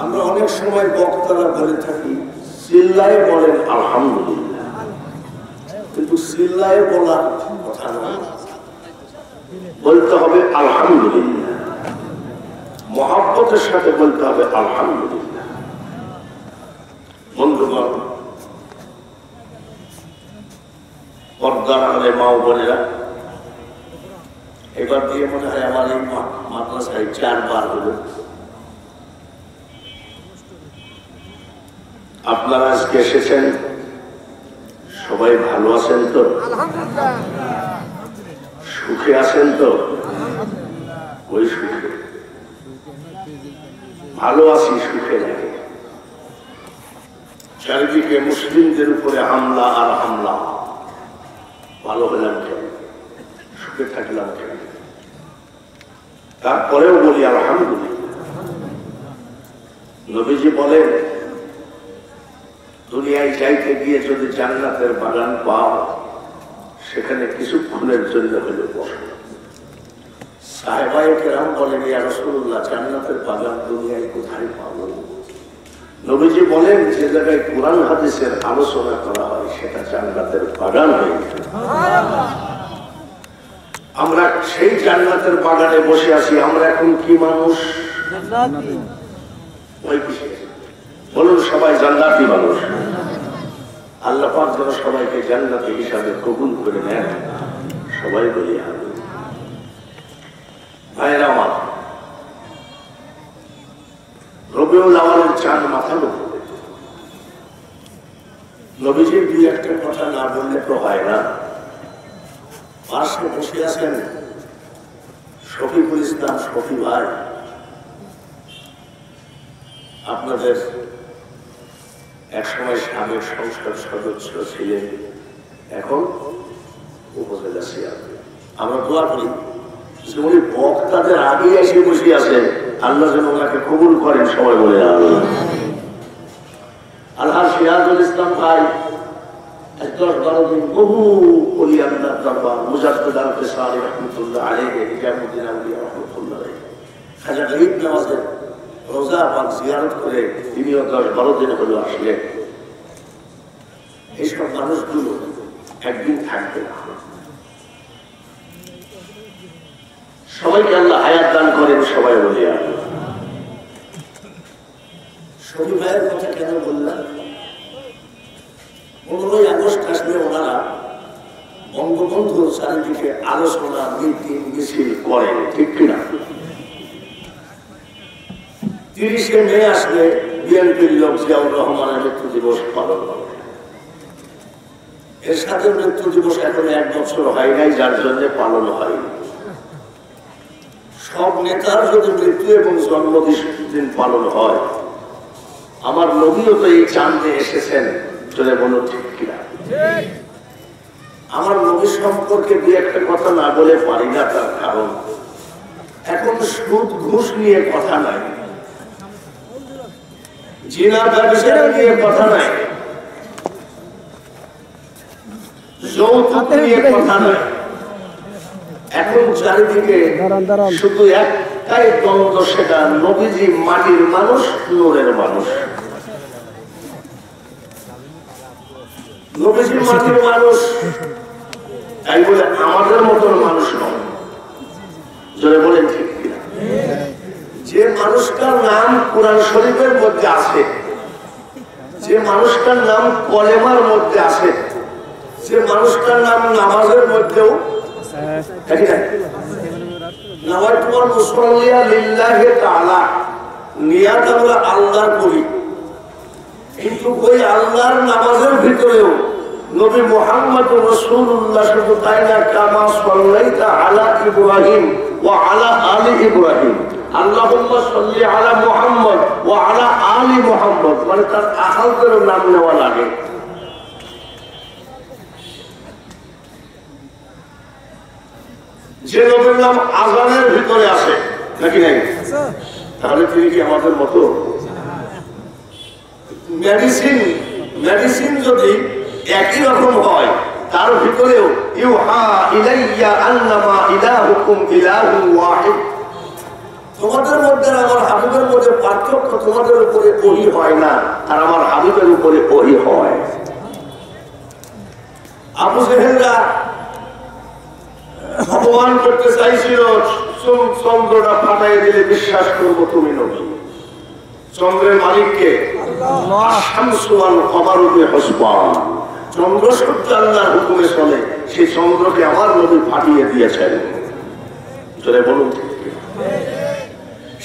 আমরা অনেক সময় বক্তারা বলে থাকি চিল্লায় বলেন আলহামদুলিল্লাহ, কিন্তু চিল্লায় বলার কথা নয়, বলতে হবে আলহামদুলিল্লাহ, মহব্বতের সাথে বলতে হবে আলহামদুলিল্লাহ। বন্ধুগণ, পর্দার আড়ালে মা ও বোনেরা, এবার দিয়ে মনে হয় আমার এই মাদ্রাসায় 4 বার হলো। আপনারা আজকে এসেছেন, সবাই ভালো আছেন তো? সুখে আছেন তো? ওই সুখে ভালো আছি, সুখে লাগে। চারিদিকে মুসলিমদের উপরে হামলা আর হামলা, ভালো হলাম কেন, সুখে থাকলাম কেন? তারপরেও বলি আলহামদুলিল্লাহ। নবীজি বলেন, দুনিয়ায় যাইতে গিয়ে যদি জান্নাতের বাগান পাও, সেখানে কিছুক্ষণের জন্য হলে বসো। সাহেবায়ে কেরাম বলেন, ইয়া রাসূলুল্লাহ, জান্নাতের বাগান দুনিয়ায় কোথায় পাবো? নবীজি বলেন, যে জায়গায় কোরআন হাদিসের আলোচনা করা হয় সেটা জান্নাতের বাগান হয়ে গেছে। আমরা সেই জান্নাতের বাগানে বসে আছি। আমরা এখন কি মানুষ? ওই বিষয়ে বলুন, সবাই জান্নাতি মানুষ। আল্লাহ পাক যেন সবাইকে জান্নাতি হিসাবে কবুল করে নেন, সবাই বলি আমিন। ভাইরা আমার, রবিউল আউয়ালের চাঁদ মাথার উপরে। নবীজির 2-1টা কথা না বললে তো হয় না। পাশে বসে আছেন শফিকুল ইসলাম শফি ভাই, আপনাদের একসময় সাবেক সংসদ সদস্য ছিলেন, এখন উপজেলা চেয়ারম্যান। আমরা দোয়া করি যে উনি বক্তাদের আগে এসে বসে আছেন, আল্লাহ যেন ওনাকে কবুল করেন, সবাই বলে আল্লাহ। আল্লাহ সিরাজুল ইসলাম ভাই 10-12 দিন বহু ওলিয়াল্লাহর দরবার, মুজাদ্দিদ আল-ফিসারি রাহমাতুল্লাহ আলাইহি, নিজামুদ্দিন আউলিয়া রাহমাতুল্লাহ আলাইহি, খাজা গরিব নওয়াজের রোজা পাক জিয়ারত করে তিনিও 10-12 দিন হলো আসলেন। এইসব মানুষগুলো একদিন থাকবে না। সবাইকে আল্লাহ হায়াত দান করেন, সবাই বলি আল্লাহ। শফি ভাইয়ের কথা কেন বললাম? 15ই আগস্ট আসলে ওনারা বঙ্গবন্ধুর চারিদিকে আলোচনা, মিটিং, মিছিল করেন, ঠিক কিনা? 30শে মে আসলে বিএনপির লোক জিয়াউর রহমানের মৃত্যু দিবস পালন করে। এরশাদের মৃত্যু দিবস এখন 1 বছর হয় নাই, যার জন্য পালন হয়নি। সব নেতার যদি মৃত্যু এবং জন্মদিন পালন হয়, আমার নবীও তো এই চাঁদে এসেছেন, চলে বলো ঠিক কিনা? আমার নবী সম্পর্কে 2-1টা কথা না বলে পারি না, তার কারণ এখন সুদ ঘুষ নিয়ে কথা নাই, জিনা ব্যবসা নিয়ে কথা নাই, যৌতুক নিয়ে কথা নাই। এখন চারিদিকে শুধু একটাই দ্বন্দ্ব, সেটা নবীজি মাটির মানুষ, নূরের মানুষ। নবীজি মাটির মানুষ, তাই বলে আমাদের মতন মানুষ নয়, জোরে বলেন ঠিক কিনা? যে মানুষটার নাম কোরআন শরীফের মধ্যে আছে, যে মানুষটার নাম কলেমার মধ্যে আছে, যে মানুষটার নাম নামাজের মধ্যেও, নিয়াত আমরা আল্লাহর করি, কিন্তু ওই আল্লাহর নামাজের ভিতরেও নবী মুহাম্মদুর রাসূলুল্লাহ শুধু তাই না, কামা সাল্লাইতা আলা ইব্রাহিম ওয়া আলা আলি ইব্রাহিম, আল্লাহুম্মা সাল্লি আলা মুহাম্মদ ওয়া আলা আলি মুহাম্মদ, মানে তার আহলদের নাম নেওয়া লাগে। যে নবীর নাম আযানের ভিতরে আছে, নাকি নাই? তাহলে তিনি কি আমাদের মতো? মেডিসিন যদি একই রকম হয়, তার ভিতরেও ইউহা ইলাইয়া আন্নামা ইলাহুকুম ইলাহুন ওয়াহিদ, তোমাদের মধ্যে আমার হাবিবের মধ্যে পার্থক্য, তোমাদের উপরে ওহী হয় না আর আমার হাবিবের উপরে ওহী হয়। আবু জেহেলরা অপমান করতে চাইছিল, চন্দ্রটা ফাটাই দিলে বিশ্বাস করবো তুমি নবী। চন্দ্রের মালিককে চন্দ্র সূর্য আল্লাহর হুকুমে চলে, সেই চন্দ্রকে আমার নবী ফাটিয়ে দিয়েছেন। বলুন,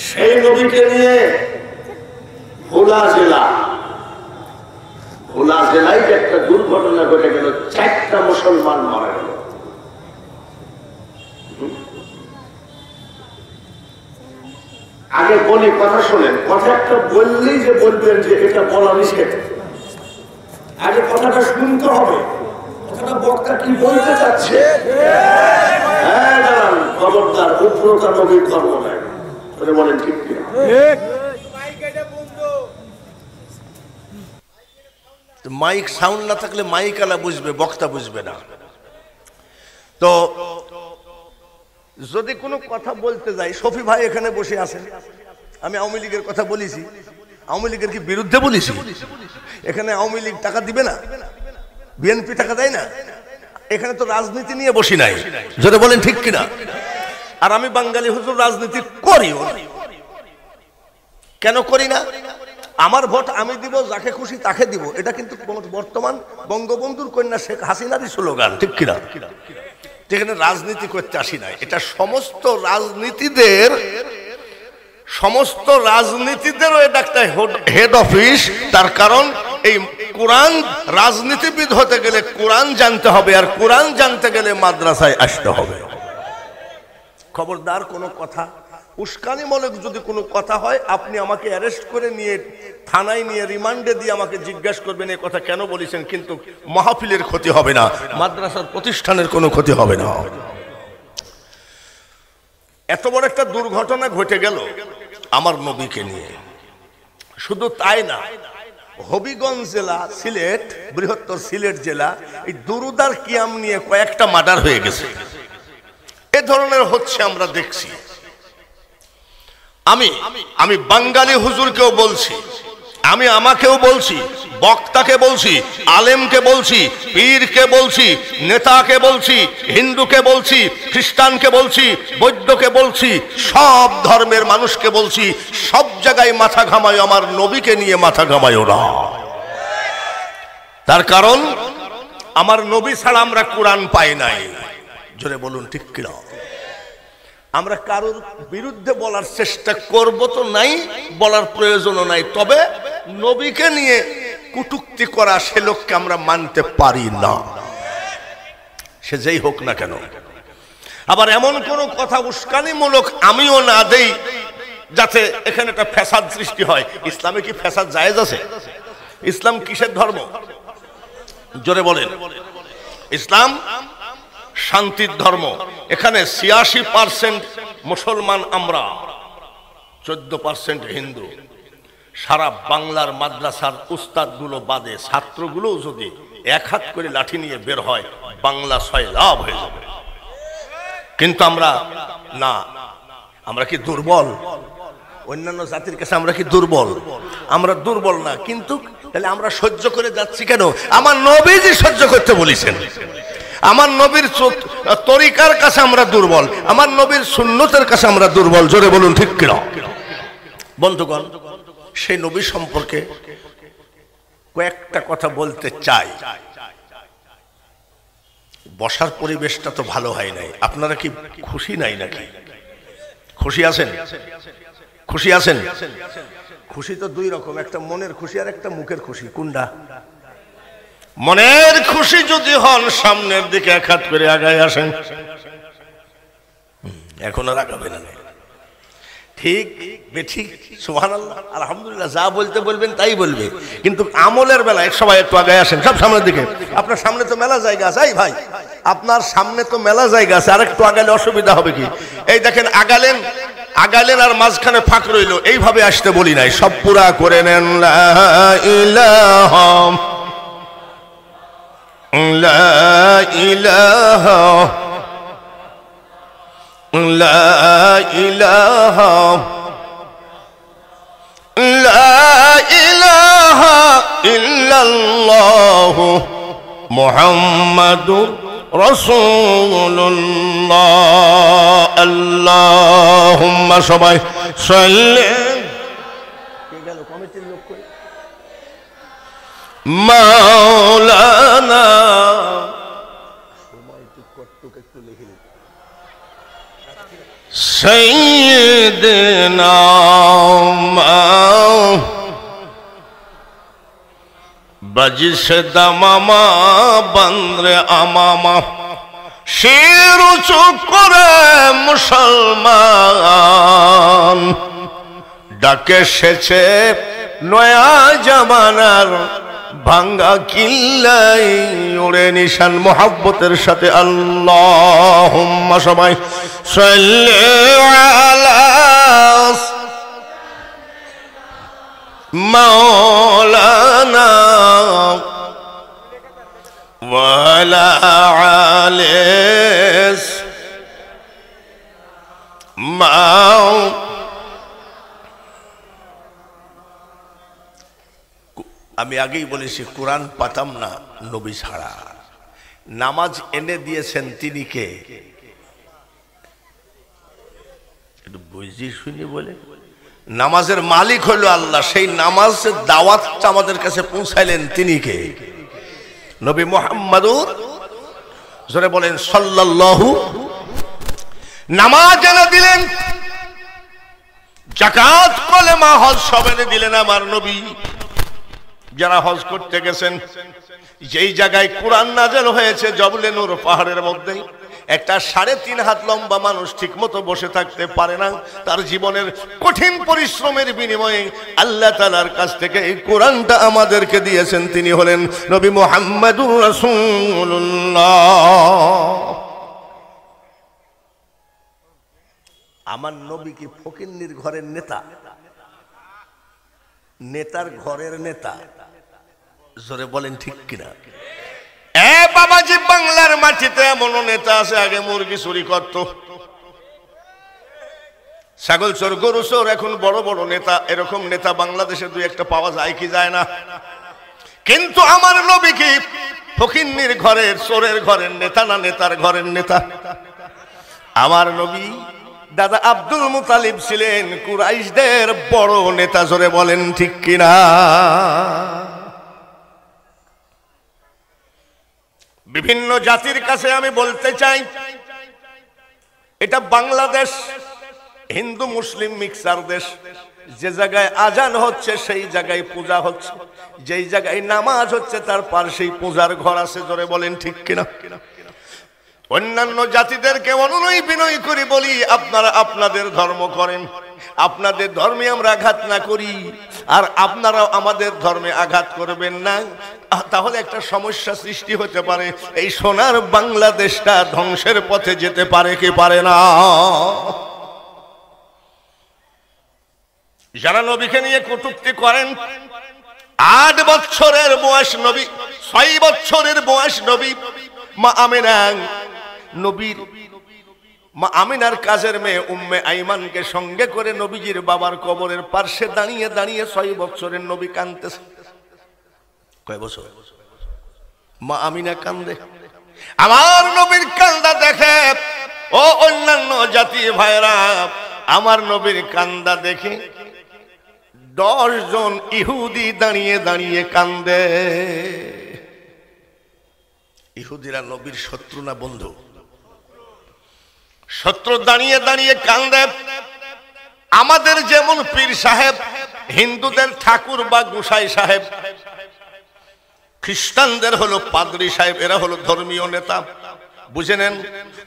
সেই নবীকে নিয়ে ভোলা জেলায় একটা দুর্ঘটনা ঘটে গেল, 4টা মুসলমান মারা গেল। আগে বলি, কথা শোনেন, কথা একটা বললেই যে বলবেন যে এটা বলা নিষেধ, আগে কথাটা শুনতে হবে, কথাটা বক্তা কি বলতে চাচ্ছে। হ্যাঁ দাঁড়ান, খবরদার, উগ্রতা নবীর ধর্ম নাই, বলেন ঠিক কিনা? মাইক সাউন্ড না থাকলে মাইক আলা বুঝবে, বক্তা বুঝবে না। তো যদি কোনো কথা বলতে যাই, শফি ভাই এখানে বসে আছেন, আমি আওয়ামী লীগের কথা বলেছি, আওয়ামী লীগের কি বিরুদ্ধে বলেছি? এখানে আওয়ামী লীগ টাকা দিবে না, বিএনপি টাকা দেয় না, এখানে তো রাজনীতি নিয়ে বসি নাই, যদি বলেন ঠিক কিনা? আর আমি বাঙালি হুজুর রাজনীতি করিও, কেন করি না? আমার ভোট আমি দিব, যাকে খুশি তাকে দিব, এটা কিন্তু বর্তমান বঙ্গবন্ধুর কন্যা শেখ হাসিনারই স্লোগান, ঠিক কিনা? এখানে রাজনীতি করতে আসি নাই, এটা সমস্ত রাজনীতিদেরও এটা একটা হেড অফিস। তার কারণ এই কোরআন, রাজনীতিবিদ হতে গেলে কোরআন জানতে হবে, আর কোরআন জানতে গেলে মাদ্রাসায় আসতে হবে। খবরদার, কোনো কথা উস্কানিমূলক যদি কোনো কথা হয়, আপনি আমাকে অ্যারেস্ট করে নিয়ে থানায় নিয়ে রিমান্ডে দিয়ে আমাকে জিজ্ঞাসা করবেন এই কথা কেন বলেছেন, কিন্তু মাহফিলের ক্ষতি হবে না, মাদ্রাসার প্রতিষ্ঠানের কোনো ক্ষতি হবে না। এত বড় একটা দুর্ঘটনা ঘটে গেল আমার নবীকে নিয়ে। শুধু তাই না, হবিগঞ্জ জেলা, সিলেট, বৃহত্তর সিলেট জেলা, এই দুরুদার কিয়াম নিয়ে কয়েকটা মার্ডার হয়ে গেছে। এ ধরনের হচ্ছে আমরা দেখছি। আমি বাঙালি হুজুরকেও বলছি, আমি আমাকেও বলছি, বক্তাকে বলছি, আলেমকে বলছি, পীরকে বলছি, নেতাকে বলছি, হিন্দুকে বলছি, খ্রিস্টানকে বলছি, বৌদ্ধকে বলছি, সব ধর্মের মানুষকে বলছি, সব জায়গায় মাথা ঘামায়, আমার নবীকে নিয়ে মাথা ঘামায় ওরা। তার কারণ আমার নবী ছাড়া আমরা কোরআন পাই নাই, জোরে বলুন ঠিক কিনা? আমরা কারোর বিরুদ্ধে বলার চেষ্টা করব তো নাই, বলার প্রয়োজনও নাই, তবে নবীকে নিয়ে কটূক্তি করা সে লোককে আমরা মানতে পারি না, সে যেই হোক না কেন। আবার এমন কোন কথা উস্কানিমূলক আমিও না দেই যাতে এখানে একটা ফ্যাসাদ সৃষ্টি হয়। ইসলামে কি ফ্যাসাদ জায়েজ আছে? ইসলাম কিসের ধর্ম? জোরে বলেন। ইসলাম শান্তির ধর্ম। এখানে ৮৬% মুসলমান, আমরা 14% হিন্দু। সারা বাংলার মাদ্রাসার উস্তাদগুলো বাদে ছাত্রগুলো যদি এক হাত করে লাঠি নিয়ে বের হয়, বাংলা ৬ লাভ হয়ে যাবে। কিন্তু আমরা না, আমরা কি দুর্বল? অন্যান্য জাতির কাছে আমরা কি দুর্বল? আমরা দুর্বল না, কিন্তু তাহলে আমরা সহ্য করে যাচ্ছি কেন? আমার নবীজি সহ্য করতে বলেছেন। আমার নবীর তরিকার কাছে আমরা দুর্বল, আমার নবীর সুন্নতের কাছে আমরা দুর্বল, জোরে বলুন ঠিক কিনা? বন্ধুগণ, সেই নবী সম্পর্কে কয়েকটা কথা বলতে চাই। বসার পরিবেশটা তো ভালো হয় নাই, আপনারা কি খুশি নাই নাকি? খুশি আছেন? খুশি আছেন? খুশি তো দুই রকম, একটা মনের খুশি আর একটা মুখের খুশি। কোনটা? মনের খুশি যদি হন সামনের দিকে এক হাত করে আগায় আসেন। এখন আর আগাবেন না, ঠিক বেঠিক, সুবহানাল্লাহ, আলহামদুলিল্লাহ, যা বলতে বলবেন তাই বলবে, কিন্তু আমলের বেলায় সবাই একটু আগায় আসেন, সব সামনের দিকে। আপনার সামনে তো মেলা জায়গা আছে, এই ভাই আপনার সামনে তো মেলা জায়গা আছে, আর একটু আগালে অসুবিধা হবে কি? এই দেখেন, আগালেন আর মাঝখানে ফাঁক রইল, এইভাবে আসতে বলি নাই, সব পুরা করে নেন। লা ইলাহা লা ইলাহা লা ইলাহা ইল্লাল্লাহু মুহাম্মাদুর রাসূলুল্লাহ। আল্লাহুম্মা সবাই সাল্লি মাওলানা সাইয়্যিদিনা বাজিসে দামামা বন্দ্রে আমামা শির উঁচু করে মুসলমান ডাকে এসেছে নয়া জামানার ভাঙ্গা কিল্লাই উড়ে নিশান মোহাব্বতের সাথে আল্লাহুম্মা সবাই সাল্লি আলা মাওলানা ওয়া আলা আলিস আমি আগেই বলেছি কোরআন পাতাম না নবী ছাড়া। নামাজ এনে দিয়েছেন তিনি কে? একটু বুঝি শুনি বলে। নামাজের মালিক হলো আল্লাহ। সেই নামাজের দাওয়াতটা আমাদের কাছে পৌঁছাইলেন তিনি কে? নবী মুহাম্মদুর জোরে বলেন সাল্লাল্লাহু। নামাজ এনে দিলেন, যাকাত কলেমা হজ সব এনে দিলেন আমার নবী। যারা হজ করতে গেছেন, যেই জায়গায় কোরআন নাযিল হয়েছে জবলে নূর পাহাড়ের মধ্যে, একটা 3.5 হাত লম্বা মানুষ ঠিক মতো বসে থাকতে পারে না। তার জীবনের কঠিন পরিশ্রমের বিনিময়ে আল্লাহ তাআলার কাছ থেকে এই কোরআনটা আমাদেরকে দিয়েছেন। তিনি হলেন নবী মুহাম্মদুর রাসূলুল্লাহ। আমার নবী কি ফকিন্নির ঘরের নেতা? নেতার ঘরের নেতা? জোরে বলেন ঠিক কিনা? এ বাবাজি, বাংলার মাটিতে এমন নেতা আছে আগে মুরগি চুরি করত, ছাগল চোর, গরু চোর, এখন বড় বড় নেতা। এরকম নেতা বাংলাদেশে 2-1টা পাওয়া যায় কি যায় না? কিন্তু আমার নবী কি ফকিন্নির ঘরের, চোরের ঘরের নেতা না নেতার ঘরের নেতা? আমার নবী দাদা আব্দুল মুতালিব ছিলেন কুরাইশদের বড় নেতা। জোরে বলেন ঠিক কিনা? বিভিন্ন জাতির কাছে আমি বলতে চাই, এটা বাংলাদেশ হিন্দু মুসলিম মিক্সার দেশ। যে জায়গায় আজান হচ্ছে সেই জায়গায় পূজা হচ্ছে, যেই জায়গায় নামাজ হচ্ছে তার পাশেই পূজার ঘর আছে। জোরে বলেন ঠিক কিনা? অন্যান্য জাতিদেরকে অনুনয় বিনয় করে বলি, আপনারা আপনাদের ধর্ম করেন, আপনাদের ধর্মে আমরা আঘাত না করি, আর আপনারাও আমাদের ধর্মে আঘাত করবেন না। তাহলে একটা সমস্যা সৃষ্টি হতে পারে। এই সোনার বাংলাদেশটা ধ্বংসের পথে যেতে পারে কি পারে না? যারা নবীকে নিয়ে কটূক্তি করেন, 8 বছরের বয়স নবী, 6 বছরের বয়স নবী মা আমিনা, নবীর মা আমিনার কাজের মেয়ে উম্মে আইমানকে সঙ্গে করে নবীজির বাবার কবরের পাশে দাঁড়িয়ে দাঁড়িয়ে 6 বছরের নবী কাঁদতেছে। কয় বছর? মা আমিনা কান্দে। আমার নবীর কান্দা দেখে ও অন্যান্য জাতি ভাইরা, আমার নবীর কান্দা দেখে 10 জন ইহুদি দাঁড়িয়ে দাঁড়িয়ে কান্দে। ইহুদিরা নবীর শত্রু না বন্ধু? শত্রু দাঁড়িয়ে দাঁড়িয়ে কান্দে। আমাদের যেমন পীর সাহেব, হিন্দুদের ঠাকুর বা গোসাই সাহেব, খ্রিস্টানদের হলো পাদ্রী সাহেব, এরা হলো ধর্মীয় নেতা। বুঝে নেন,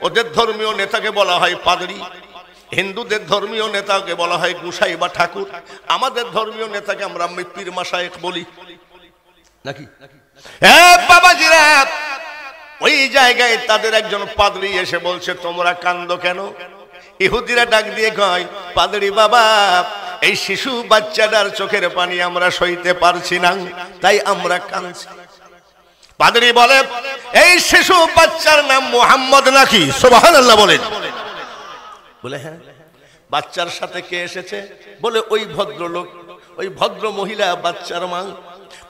ওদের ধর্মীয় নেতাকে বলা হয় পাদ্রী, হিন্দুদের ধর্মীয় নেতাকে বলা হয় গোসাই বা ঠাকুর, আমাদের ধর্মীয় নেতাকে আমরা পীর মাশায়েখ বলি নাকি? বাবাজিরা, ওই জায়গায় তাদের একজন পাদ্রী এসে বলছে, তোমরা কান্দো কেন? ইহুদিরা ডাক দিয়ে কয়, পাদ্রী বাবা, এই শিশু বাচ্চাটার চোখের পানি আমরা সইতে পারছি না, তাই আমরা কাঁদছি। পাদ্রী বলে, এই শিশু বাচ্চার নাম মুহাম্মদ নাকি? সুবহানাল্লাহ বলেন। বলে হ্যাঁ। বাচ্চার সাথে কে এসেছে? বলে ওই ভদ্রলোক, ওই ভদ্র মহিলা বাচ্চার মা।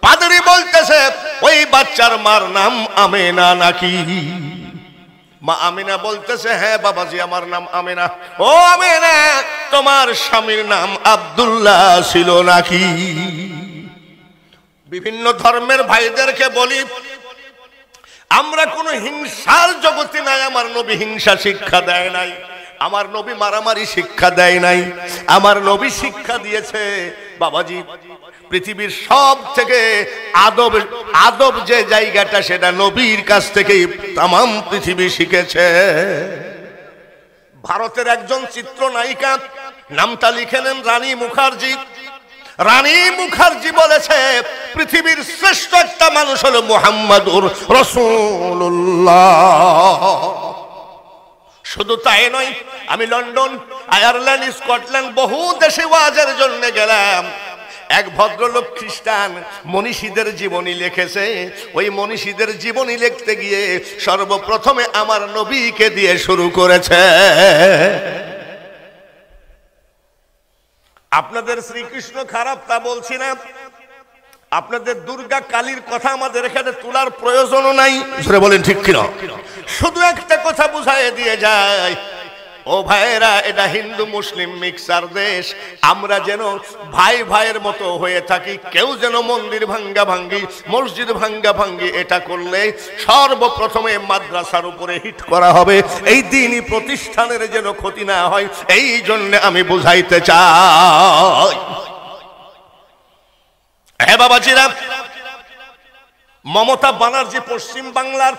পাদ্রী বলতেছে ওই বাচ্চার মার নাম আমেনা নাকি? মা আমিনা বলতেছে হ্যাঁ বাবাজি আমার নাম আমিনা। ও আমিনা, তোমার স্বামীর নাম আব্দুল্লাহ ছিল নাকি? বিভিন্ন ধর্মের ভাইদেরকে বলি আমরা কোনো হিংসার জগতে নাই। আমার নবী হিংসা শিক্ষা দেয় নাই, আমার নবী মারামারি শিক্ষা দেয় নাই। আমার নবী শিক্ষা দিয়েছে বাবাজি পৃথিবীর সব থেকে আদব যে জায়গাটা সেটা নবীর কাছ থেকেই তামাম পৃথিবী শিখেছে। ভারতের একজন চিত্রনায়িকা, নামটা লিখে নেন রানী মুখার্জি। রানী মুখার্জি বলেছে পৃথিবীর শ্রেষ্ঠ একটা মানুষ হলো মুহাম্মাদুর রাসূলুল্লাহ। শুধু তাই নয়, আমি লন্ডন, আয়ারল্যান্ড, স্কটল্যান্ড বহু দেশে ওয়াজের জন্য গেলাম। এক ভদ্রলোক খ্রিস্টান মনীষীদের জীবনী লিখেছে। ওই মনীষীদের জীবনী লিখতে গিয়ে সর্বপ্রথমে আমার নবীকে দিয়ে শুরু করেছে। আপনাদের শ্রীকৃষ্ণ খারাপ তা বলছি না, আপনাদের দুর্গা কালীর কথা আমাদের এখানে তোলার প্রয়োজনও নাই। বলেন ঠিক কিনা? শুধু একটা কথা বুঝাই দিয়ে যায়, ও ভাইয়েরা, এটা হিন্দু মুসলিম মিক্সার দেশ। আমরা যেন ভাই ভাইয়ের মতো হয়ে থাকি। কেউ যেন মন্দির ভাঙ্গা ভাঙ্গি, মসজিদ ভাঙ্গা ভাঙ্গি এটা করলে সর্বপ্রথমে মাদ্রাসার উপরে হিট করা হবে। এই দিনই প্রতিষ্ঠানের যেন ক্ষতি না হয়, এই জন্য আমি বুঝাইতে চাই। হ্যাঁ বাবাজিরা, মমতা ব্যানার্জি পশ্চিম বাংলার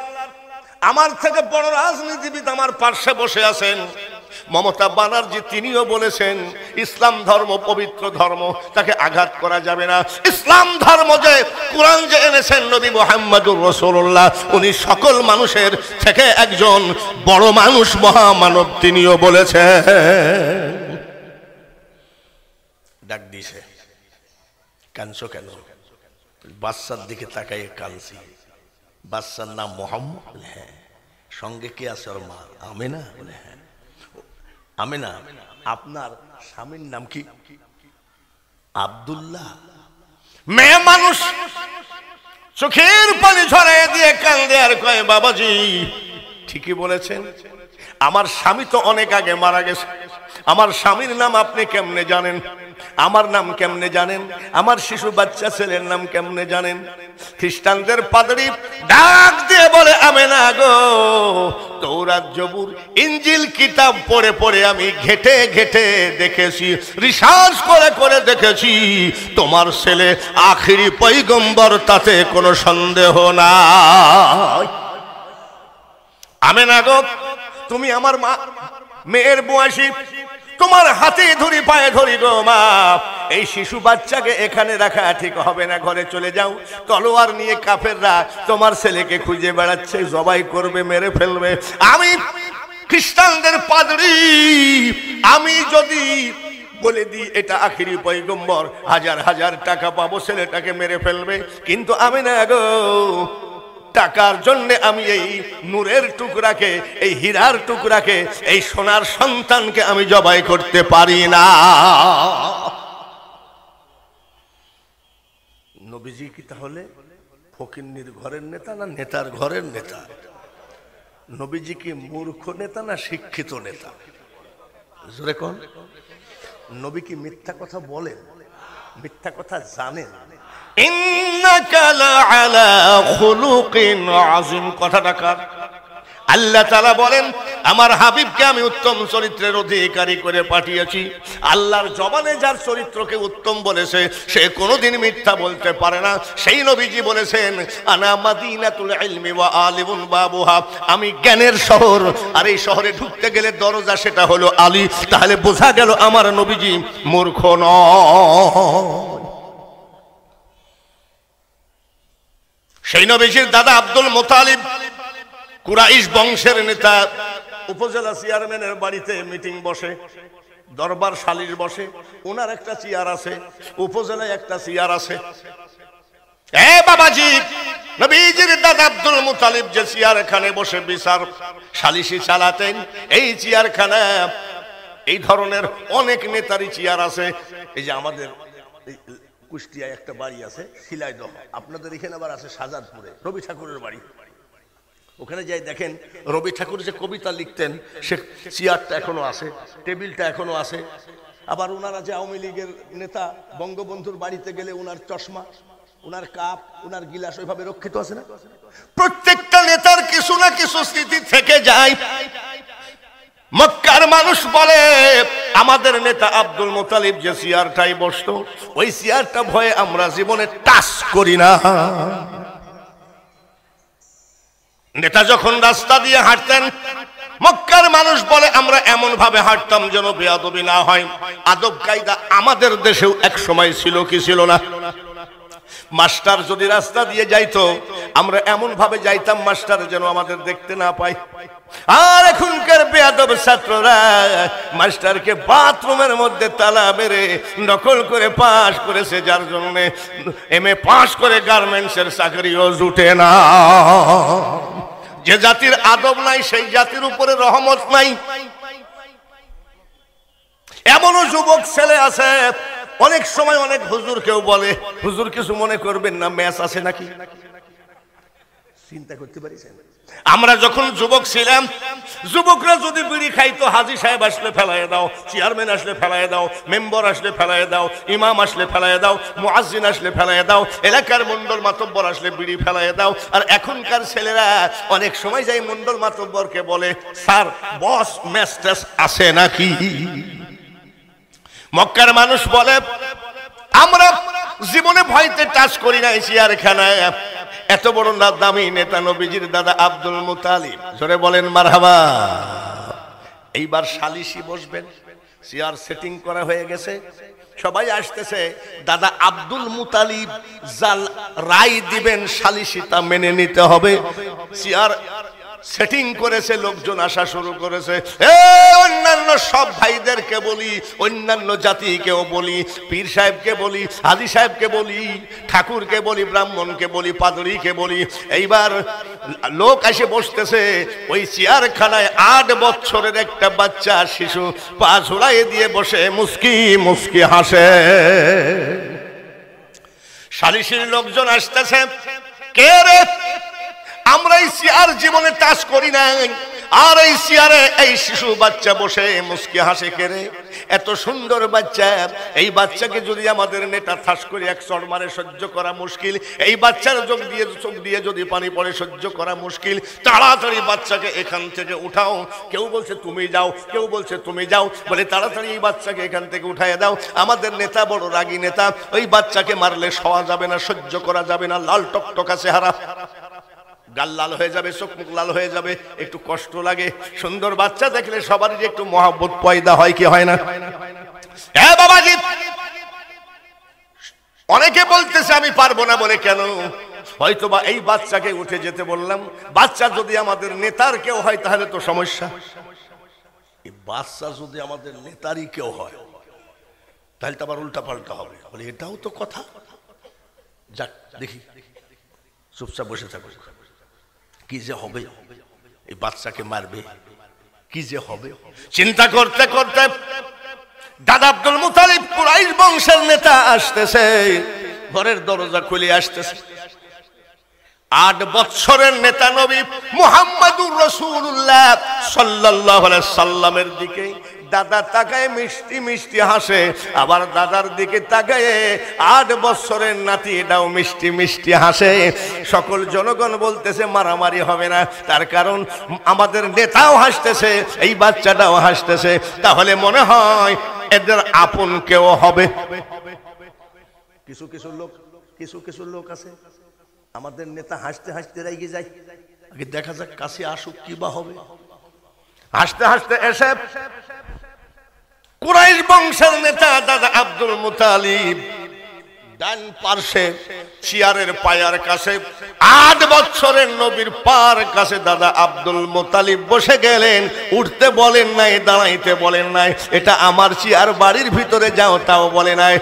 আমার থেকে বড় রাজনীতিবিদ আমার পার্শ্বে বসে আছেন। মমতা ব্যানার্জি তিনিও বলেছেন ইসলাম ধর্ম পবিত্র ধর্ম, তাকে আঘাত করা যাবে না। ইসলাম ধর্ম যে কোরআন যে এনেছেন নবী মুহাম্মদুর রাসূলুল্লাহ, উনি সকল মানুষের থেকে একজন বড় মানুষ, মহামানব, তিনিও বলেছেন। ডাক দিছে, কানছো কেন? বাচ্চার দিকে তাকাই কানছি। বাচ্চার নাম মোহাম্মদ। হ্যাঁ। সঙ্গে কে আছে? ওর মা আমেনা। বলে হ্যাঁ। আমেনা, আপনার স্বামীর নাম কি? আব্দুল্লাহ। মেয়ে মানুষ চোখের পানি ঝরাইয়া দিয়ে কান্দে আর কয় বাবাজি ঠিকই বলেছেন, আমার স্বামী তো অনেক আগে মারা গেছে। আমার স্বামীর নাম আপনি কেমনে জানেন? আমার নাম কেমনে জানেন? আমার শিশু বাচ্চা ছেলের নাম কেমনে জানেন? খ্রিস্টানদের পাদ্রী ডাক দিয়ে বলে আমেনা গো, তৌরাত জবুর ইনজিল কিতাব পড়ে পড়ে আমি ঘেটে ঘেটে দেখেছি, রিসার্চ করে করে দেখেছি, তোমার ছেলে আখিরি পয়গম্বর, তাতে কোনো সন্দেহ নাই। আমেনা গো, তুমি আমার মা, মেয়ের বয়সী, তোমার হাতে ধরি পায়ে ধরি গো মা, এই শিশু বাচ্চাকে এখানে রাখা ঠিক হবে না, ঘরে চলে যাও। তলোয়ার নিয়ে কাফেররা তোমার ছেলেকে খুঁজে বেড়াচ্ছে, জবাই করবে, মেরে ফেলবে। আমি খ্রিস্টানদের পাদ্রী, আমি যদি বলে দিই এটা আখিরি পয়গম্বর, হাজার হাজার টাকা পাবো, ছেলেটাকে মেরে ফেলবে। কিন্তু আমি না গো, টাকার জন্য আমি এই নূরের টুকরাকে, এই হীরার টুকরাকে, এই সোনার সন্তানকে আমি জবাই করতে পারি না। নবীজি কি তাহলে ফকিন্নির ঘরের নেতা না নেতার ঘরের নেতা? নবীজি কি মূর্খ নেতা না শিক্ষিত নেতা? জোরে কোন? নবী কি মিথ্যা কথা বলেন? মিথ্যা কথা জানেন? ইন্নাকা লাআলা খুলুকিন আযীম, কথাটা কার? আল্লাহ তাআলা বলেন আমার হাবিবকে আমি উত্তম চরিত্রের অধিকারী করে পাঠিয়েছি। আল্লাহর জবানে যার চরিত্রকে উত্তম বলেছে সে কোনোদিন মিথ্যা বলতে পারে না। সেই নবীজি বলেছেন আনা মাদিনাতুল ইলমি ওয়া আলিমুন বাবুহা, আমি জ্ঞানের শহর, আর এই শহরে ঢুকতে গেলে দরজা সেটা হলো আলী। তাহলে বোঝা গেল আমার নবীজি মূর্খ নয়। সেই নবীজির দাদা আব্দুল মুতালিব কুরাইশ বংশের নেতা। উপজেলা চেয়ারম্যানের বাড়িতে মিটিং বসে, দরবার সালিশ বসে, ওনার একটা চেয়ার আছে, উপজেলায় একটা চেয়ার আছে। এ বাবাজি, নবীজির দাদা আব্দুল মুতালিব যে চেয়ারখানে বসে বিচার সালিশি চালাতেন, এই চেয়ারখানা এই ধরনের অনেক নেতারই চেয়ার আছে। এই যে আমাদের কুষ্টিয়ায় একটা বাড়ি আছে শিলাইদহ, আপনাদের এখানে আবার আছে শাহজাদপুরে, রবি ঠাকুরের বাড়ি। ওখানে যাই দেখেন রবি ঠাকুর যে কবিতা লিখতেন সে চেয়ারটা এখনো আছে, টেবিলটা এখনো আছে। আবার ওনারা যে আওয়ামী লীগের নেতা বঙ্গবন্ধুর বাড়িতে গেলে ওনার চশমা, ওনার কাপ, ওনার গিলাস ওইভাবে রক্ষিত আছে না? প্রত্যেকটা নেতার কিছু না কিছু স্মৃতি থেকে যায়। মক্কার মানুষ বলে আমাদের নেতা আব্দুল মুতালিব যে চেয়ারটাই বসতো ওই চেয়ারটা ভয়ে আমরা জীবনে টাচ করি না। নেতা যখন রাস্তা দিয়ে হাঁটতেন মক্কার মানুষ বলে আমরা এমন ভাবে হাঁটতাম যেন বেয়াদবি না হয়। আদব কায়দা আমাদের দেশেও এক সময় ছিল কি ছিল না? মাস্টার যদি রাস্তা দিয়ে যাইতো আমরা এমন ভাবে যাইতাম মাস্টার যেন আমাদের দেখতে না পায়। আর এখনকার বেয়াদব ছাত্ররা মাস্টারকে বাথরুমের মধ্যে তালা মেরে নকল করে পাস করেছে, যার জন্য এমএ পাস করে গার্মেন্টসের চাকরিও জুটে না। যে জাতির আদব নাই সেই জাতির উপরে রহমত নাই। এমনও যুবক ছেলে আছে অনেক সময় অনেক হুজুর কেউ বলে হুজুর কিছু মনে করবেন না, ম্যাচ আছে নাকি? চিন্তা করতে পারিছেন? আমরা যখন যুবক ছিলাম যুবকরা যদি বিড়ি খাইতো হাজী সাহেব আসলে ফেলাইয়া দাও, চেয়ারম্যান আসলে ফেলাইয়া দাও, মেম্বার আসলে ফেলাইয়া দাও, ইমাম আসলে ফেলাইয়া দাও, মুয়াজ্জিন আসলে ফেলাইয়া দাও, এলাকার মন্ডল মাতব্বর আসলে বিড়ি ফেলাইয়া দাও। আর এখনকার ছেলেরা অনেক সময় যাই মন্ডল মাতব্বরকে বলে স্যার বস ম্যাচ ট্যাচ আছে নাকি? মক্কার মানুষ বলে আমরা জীবনে ভয়তে টাচ করি না চেয়ারখানায়। এত বড় দামি নেতা নবীজির দাদা আব্দুল মুতালিব, জোরে বলেন মারহাবা। এইবার সালিশি বসবেন, চেয়ার সেটিং করা হয়ে গেছে, সবাই আসতেছে। দাদা আব্দুল মুতালিব জাল রায় দিবেন সালিশি তা মেনে নিতে হবে। চেয়ার সেটিং করেছে, লোকজন আসা শুরু করেছে। অন্যান্য সব ভাইদেরকে বলি, অন্যান্য জাতিকেও বলি, পীর সাহেবকে বলি, হাজী সাহেবকে বলি, ঠাকুরকে বলি, ব্রাহ্মণকে বলি, পাদরীকে বলি। এইবার লোক এসে বসতেছে ওই চেয়ারখানায় 8 বছরের একটা বাচ্চা শিশু পা ঝুলাই দিয়ে বসে মুস্কি মুস্কি হাসে। সালিশির লোকজন আসতেছে, কে রে? আমরা এই চেয়ার জীবনে টাচ করি নাই, আর এই চেয়ারে এই শিশু বাচ্চা বসে মুস্কি হাসে কে রে? এত সুন্দর বাচ্চা, এই বাচ্চাকে যদি আমাদের নেতা ঠাস করে এক চড় মারে সহ্য করা মুশকিল। এই বাচ্চার চোখ দিয়ে যদি পানি পড়ে সহ্য করা মুশকিল। তাড়াতাড়ি বাচ্চাকে এখান থেকে উঠাও। কেউ বলছে তুমি যাও, কেউ বলছে তুমি যাও, বলে তাড়াতাড়ি এই বাচ্চাকে এখান থেকে উঠাইয়া দাও। আমাদের নেতা বড় রাগী নেতা, ওই বাচ্চাকে মারলে সওয়া যাবে না, সহ্য করা যাবে না। লাল টকটকা চেহারা, গাল লাল হয়ে যাবে, চোখ মুখ লাল হয়ে যাবে, একটু কষ্ট লাগে। সুন্দর বাচ্চা দেখলে সবারই একটু মহব্বত পয়দা হয় কি হয় না? হ্যাঁ বাবাজি, অনেকে বলতেছে আমি পারবো না বলে। কেন? হয়তো বা এই বাচ্চাকে উঠে যেতে বললাম, বাচ্চা যদি আমাদের নেতার কেউ হয় তাহলে তো সমস্যা। এই বাচ্চা যদি আমাদের নেতারই কেউ হয় তাহলে তো আবার উল্টা পাল্টা হবে। বলে এটাও তো কথা। যাক দেখি, চুপচাপ বসে থাকো। কি যে হবে, এই বাচ্চাকে মারবে, কি যে হবে চিন্তা করতে করতে দাদা আব্দুল মুতালিব কুরাইশ বংশের নেতা আসতেছে, ঘরের দরজা খুলে আসতেছে। 8 বছরের নেতা নবী মুহাম্মাদুর রাসূলুল্লাহ সাল্লাল্লাহু আলাইহি সাল্লামের দিকে দাদা তাকায় মিষ্টি মিষ্টি হাসে, আবার দাদার দিকে তাকায় 8 বছরের নাতি এটাও মিষ্টি মিষ্টি হাসে। সকল জনগণ বলতেছে মারামারি হবে না, তার কারণ আমাদের নেতাও হাসতেছে, এই বাচ্চাটাও হাসতেছে, তাহলে মনে হয় এদের আপন কেউ হবে। কিছু কিছু লোক আছে আমাদের নেতা হাসতে হাসতে রেগে যায়, আগে দেখা যাক কাছে আসুক কি বা হবে। হাসতে হাসতে এসে কুরাইশ বংশের নেতা দাদা আব্দুল মুতালিব ডান পার্শ্বে চেয়ারের পায়ার কাছে 8 বছরের নবীর পার কাছে দাদা আব্দুল মুতালিব বসে গেলেন। উঠতে বলেন নাই, দাঁড়াইতে বলেন নাই, এটা আমার চেয়ার, বাড়ির ভিতরে যাও তাও বলে নাই।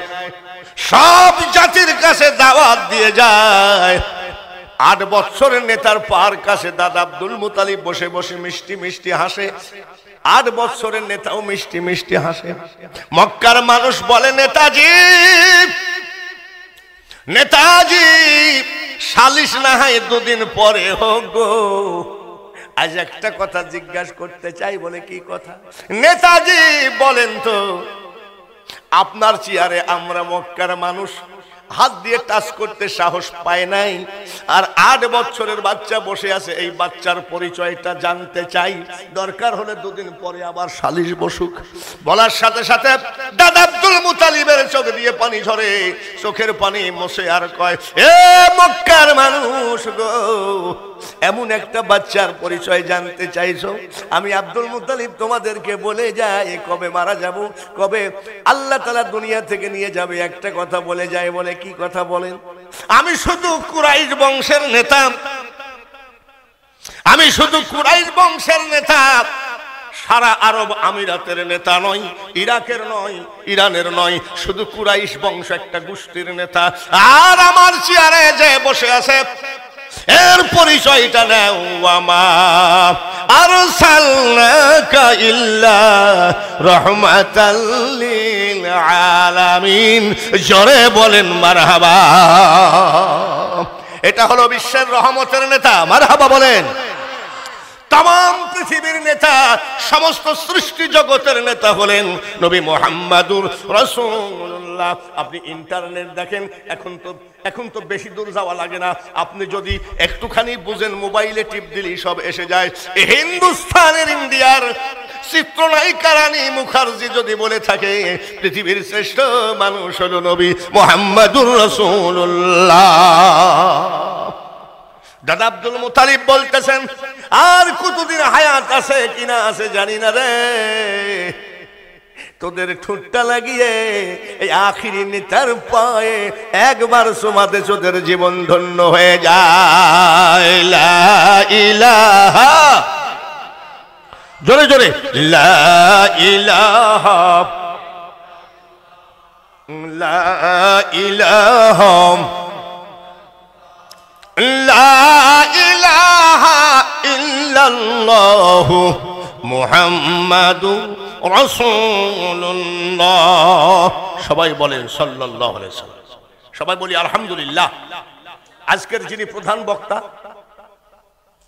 সব জাতির কাছে দাওয়াত দিয়ে যায়। 8 বছরের নেতার পার কাছে দাদা আব্দুল মুতালিব বসে বসে মিষ্টি মিষ্টি হাসে। 8 বছরের নেতাও মিষ্টি মিষ্টি হাসে। মক্কার মানুষ বলে, নেতাজি নেতাজি সালিশ না হয় 2 দিন পরে হোক গো। আজ একটা কথা জিজ্ঞাসা করতে চাই। বলে কি কথা? নেতাজি বলেন তো, আপনার চেয়ারে আমরা মক্কার মানুষ হাত দিয়ে টাচ করতে সাহস পায় নাই, আর 8 বছরের বাচ্চা বসে আছে, এই বাচ্চার পরিচয়টা জানতে চাই। দরকার হলে 2 দিন পরে আবার সালিশ বসুক। বলার সাথে সাথে দাদা আব্দুল মুতালিবের চোখ দিয়ে পানি ঝরে, চোখের পানি মুছে আর কয়, এ মক্কার মানুষ গো, এমন একটা বাচ্চার পরিচয় জানতে চাইছো? আমি আব্দুল মুতালিব তোমাদেরকে বলে যাই কবে মারা যাব, কবে আল্লাহ তাআলা দুনিয়া থেকে নিয়ে যাবে, একটা কথা বলে যায়। বলে কি কথা বলেন? আমি শুধু কুরাইশ বংশের নেতা, আমি শুধু কুরাইশ বংশের নেতা, সারা আরব আমিরাতের নেতা নয়, ইরাকের নয়, ইরানের নয়, শুধু কুরাইশ বংশ একটা গোষ্ঠীর নেতা। আর আমার চেয়ারে যে বসে আছে এর পরিচয়টা নাও। ওয়ামা আরসালনাকা ইল্লা রাহমাতাল লিল আলামিন। জোরে বলেন মারহাবা। এটা হলো বিশ্বের রহমতের নেতা। মারহাবা বলেন। तमाम पृथिवीर नेता समस्त सृष्टि जगतेर नेता हलेन नबी मुहम्मदुर रसूलुल्लाह। अपनी इंटरनेट देखें এখন তো বেশি দূর যাওয়া লাগে না, আপনি যদি একটুখানি বুঝেন মোবাইলে টিপ দিলেই সব এসে যায়। হিন্দুস্তানের ইন্ডিয়ার চিত্রনায়িকা রানী মুখার্জি যদি বলে থাকে পৃথিবীর শ্রেষ্ঠ মানুষ হলো নবী মুহাম্মদুর রাসূলুল্লাহ। দাদা আব্দুল মুতালিব বলতেছেন আর কতদিন হায়াত আছে কিনা আছে জানি না রে, তোদের ঠোঁটটা লাগিয়ে এই আখিরি নেতার পায়ে একবার সুমাতে তোদের জীবন ধন্য হয়ে যায়। লা ইলাহা, জোরে জোরে লা ইলাহা, লা ইলাহা, লা ইলাহা ইল্লাল্লাহু মুহাম্মাদুর রাসূলুল্লাহ। সবাই বলেন সাল্লাল্লাহু আলাইহি ওয়াসাল্লাম। সবাই বলি আলহামদুলিল্লাহ। আজকের যিনি প্রধান বক্তা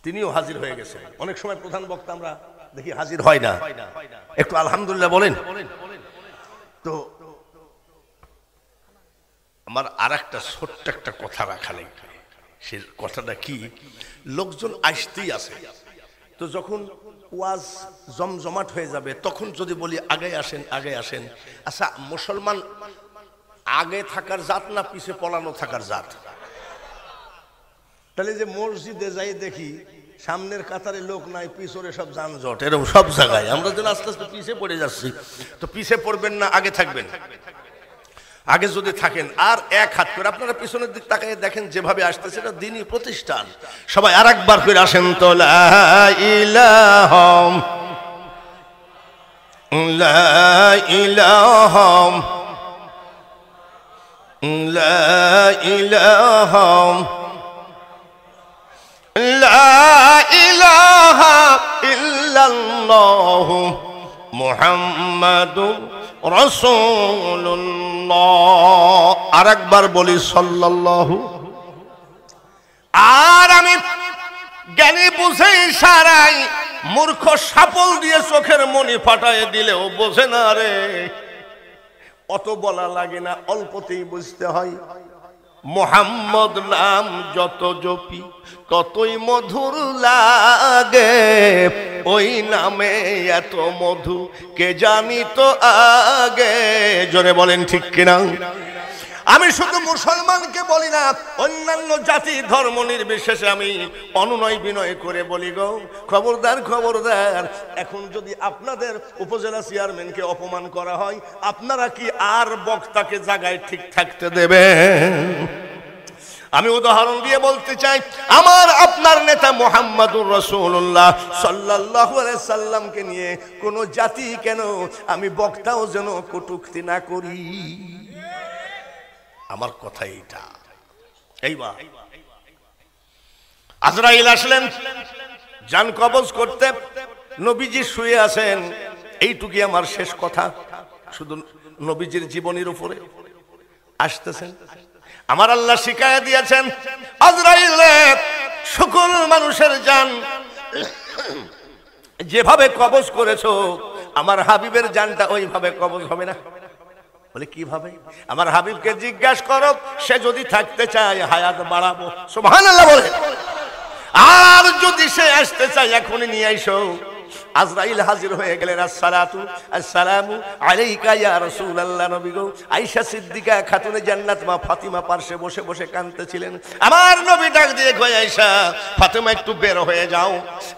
তিনিও হাজির হয়ে গেছেন। অনেক সময় প্রধান বক্তা আমরা দেখি হাজির হয় না, একটু আলহামদুলিল্লাহ বলেন তো। আমার আরেকটা ছোট্ট একটা কথা রাখা নেই, সে কথাটা কি, লোকজন আসতেই আছে, তো যখন ওয়াজ জমজমাট হয়ে যাবে তখন যদি বলি আগে আসেন আগে আসেন, আচ্ছা মুসলমান আগে থাকার জাত না পিছে পলানো থাকার জাত? তাহলে যে মসজিদে যাই দেখি সামনের কাতারে লোক নাই, পিছনে সব যানজট, এরকম সব জায়গায় আমরা যেন আস্তে আস্তে পিছে পড়ে যাচ্ছি। তো পিছে পড়বেন না আগে থাকবেন? আগে যদি থাকেন আর এক হাত করে আপনারা পিছনের দিক তাকিয়ে দেখেন যেভাবে আসতেছে এটা দ্বীনি প্রতিষ্ঠান। সবাই আরেকবার করে আসেন তো, লা ইলাহা, লা ইলাহা, লা ইলাহা, লা ইলাহা ইল্লাল্লাহু মুহাম্মাদুর রাসূলুল্লাহ। আরেকবার বলি সাল্লাল্লাহু। আর আমি জ্ঞানী বুঝে ইশারায় মূর্খ সাপল দিয়ে চোখের মনি ফাটায় দিলেও বোঝে না রে। অত বলা লাগে না, অল্পতেই বুঝতে হয়। মোহাম্মদ নাম যত জপি ততই মধুর লাগে, ওই নামে এত মধু কে জানি তো আগে। জোরে বলেন ঠিক কিনা? আমি শুধু মুসলমানকে বলি না, অন্যান্য জাতি ধর্ম নির্বিশেষে আমি অনুনয় বিনয় করে বলি গো, খবরদার খবরদার, এখন যদি আপনাদের উপজেলা চেয়ারম্যানকে অপমান করা হয় আপনারা কি আর বক্তাকে জায়গায় ঠিক থাকতে দেবেন? আমি উদাহরণ দিয়ে বলতে চাই, আমার আপনার নেতা মুহাম্মদুর রাসূলুল্লাহ সাল্লাল্লাহু আলাইহি সাল্লামকে নিয়ে কোন জাতি কেন আমি বক্তাও যেন কটূক্তি না করি। আমার কথা এইটা। এইবার আজরাইল আসলেন জান কবজ করতে, নবীজি শুয়ে আছেন, এইটুকুই আমার শেষ কথা, শুধু নবীজির জীবনের উপরে আসতেছেন। আমার আল্লাহ শিখায়া দিয়েছেন, আজরাইল সকল মানুষের জান যেভাবে কবজ করেছো, আমার হাবিবের জানটা ওইভাবে কবজ হবে না। বলে কিভাবে? আমার হাবিবকে জিজ্ঞাসা করো, সে যদি থাকতে চায় হায়াত বাড়াবো, সুবহানাল্লাহ বলে। আর যদি সে আসতে চায় এখনই নিয়ে আইসো। আজরাইল হাজির হয়ে গেলেন। আসসালাতু আসসালামু আলাইকা ইয়া রাসূলুল্লাহ। নবী গো, আয়েশা সিদ্দিকা খাতুনে জান্নাত মা ফাতিমা পাশে বসে বসে কাঁদতেছিলেন। আমার নবী ডাক দিয়ে কয়, আয়েশা, ফাতিমা একটু বের হয়ে যাও,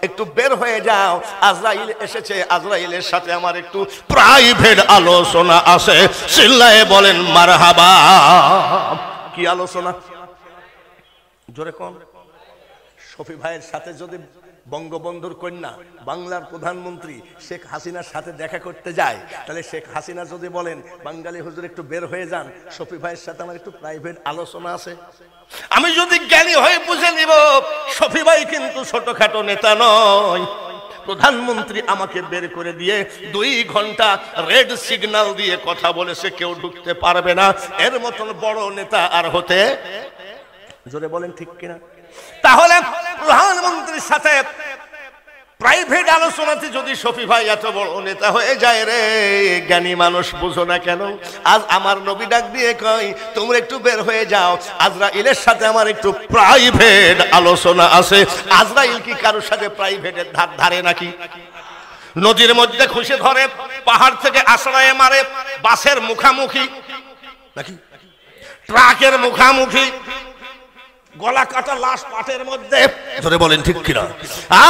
একটু বের হয়ে যাও, আজরাইল এসেছে, আজরাইলের সাথে আমার একটু প্রাইভেট আলোচনা আছে। চিল্লায়ে বলেন মারহাবা। কি আলোচনা? জোরে কোন? শফি ভাইয়ের সাথে যদি বঙ্গবন্ধুর কন্যা বাংলার প্রধানমন্ত্রী শেখ হাসিনার সাথে দেখা করতে যায়, তাহলে শেখ হাসিনা যদি বলেন, বাঙালি হুজুর একটু বের হয়ে যান, শফি ভাইয়ের সাথে আমার একটু প্রাইভেট আলোচনা আছে। আমি যদি জ্ঞানী হয়ে বুঝে নিব, শফি ভাই কিন্তু ছোটখাটো নেতা নয়। প্রধানমন্ত্রী আমাকে বের করে দিয়ে 2 ঘন্টা রেড সিগন্যাল দিয়ে কথা বলেছে, কেউ ঢুকতে পারবে না। এর মতন বড় নেতা আর হতে, জোরে বলেন ঠিক কিনা? তাহলে প্রধানমন্ত্রীর সাথে প্রাইভেট আলোচনাতে যদি শফি ভাই এত বড় নেতা হয়ে যায়, রে জ্ঞানী মানুষ বুঝো না কেন? আজ আমার নবী ডাক দিয়ে কয়, তোমরা একটু বের হয়ে যাও, আজরাইলের সাথে আমার একটু প্রাইভেট আলোচনা আছে। আজরাইল কি কারোর সাথে প্রাইভেটের ধার ধারে নাকি? নদীর মধ্যে খুশি ধরে, পাহাড় থেকে আশ্রয়ে মারে, বাসের মুখামুখি নাকি, ট্রাকের মুখামুখি, গলা কাটা লাশ পাটের মধ্যে, ধরে বলেন ঠিক কিনা?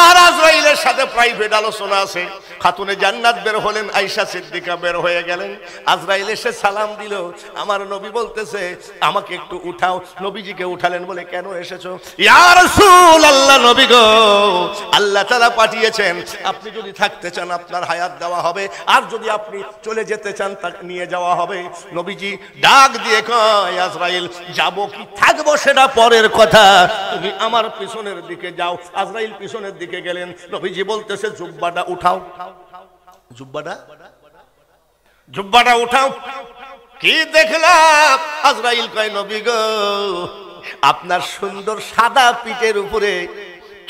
আর আজরাইলের সাথে প্রাইভেট আলোচনা আছে। খাতুনে জান্নাত বের হলেন, আয়েশা সিদ্দিকা বের হয়ে গেলেন। আজরাইল এসে সালাম দিল। আমার নবী বলতেছে, আমাকে একটু উঠাও। নবীজিকে উঠালেন। বলে কেন এসেছো? ইয়া রাসূলুল্লাহ, নবী গো, আল্লাহ তাআলা পাঠিয়েছেন, আপনি যদি থাকতে চান আপনার হায়াত দেওয়া হবে, আর যদি আপনি চলে যেতে চান তাকে নিয়ে যাওয়া হবে। নবীজি ডাক দিয়ে কয়, আজরাইল, যাবো কি থাকবো সেটা পরের কথা, তুমি আমার পিছনের দিকে যাও। আজরাইল পিছনের দিকে গেলেন। নবীজি বলতেছে, জুব্বাটা উঠাও। জুব্বাটা উঠাও। কি দেখলাম? আজরাইল কয়, নবী গো, আপনার সুন্দর সাদা পিঠের উপরে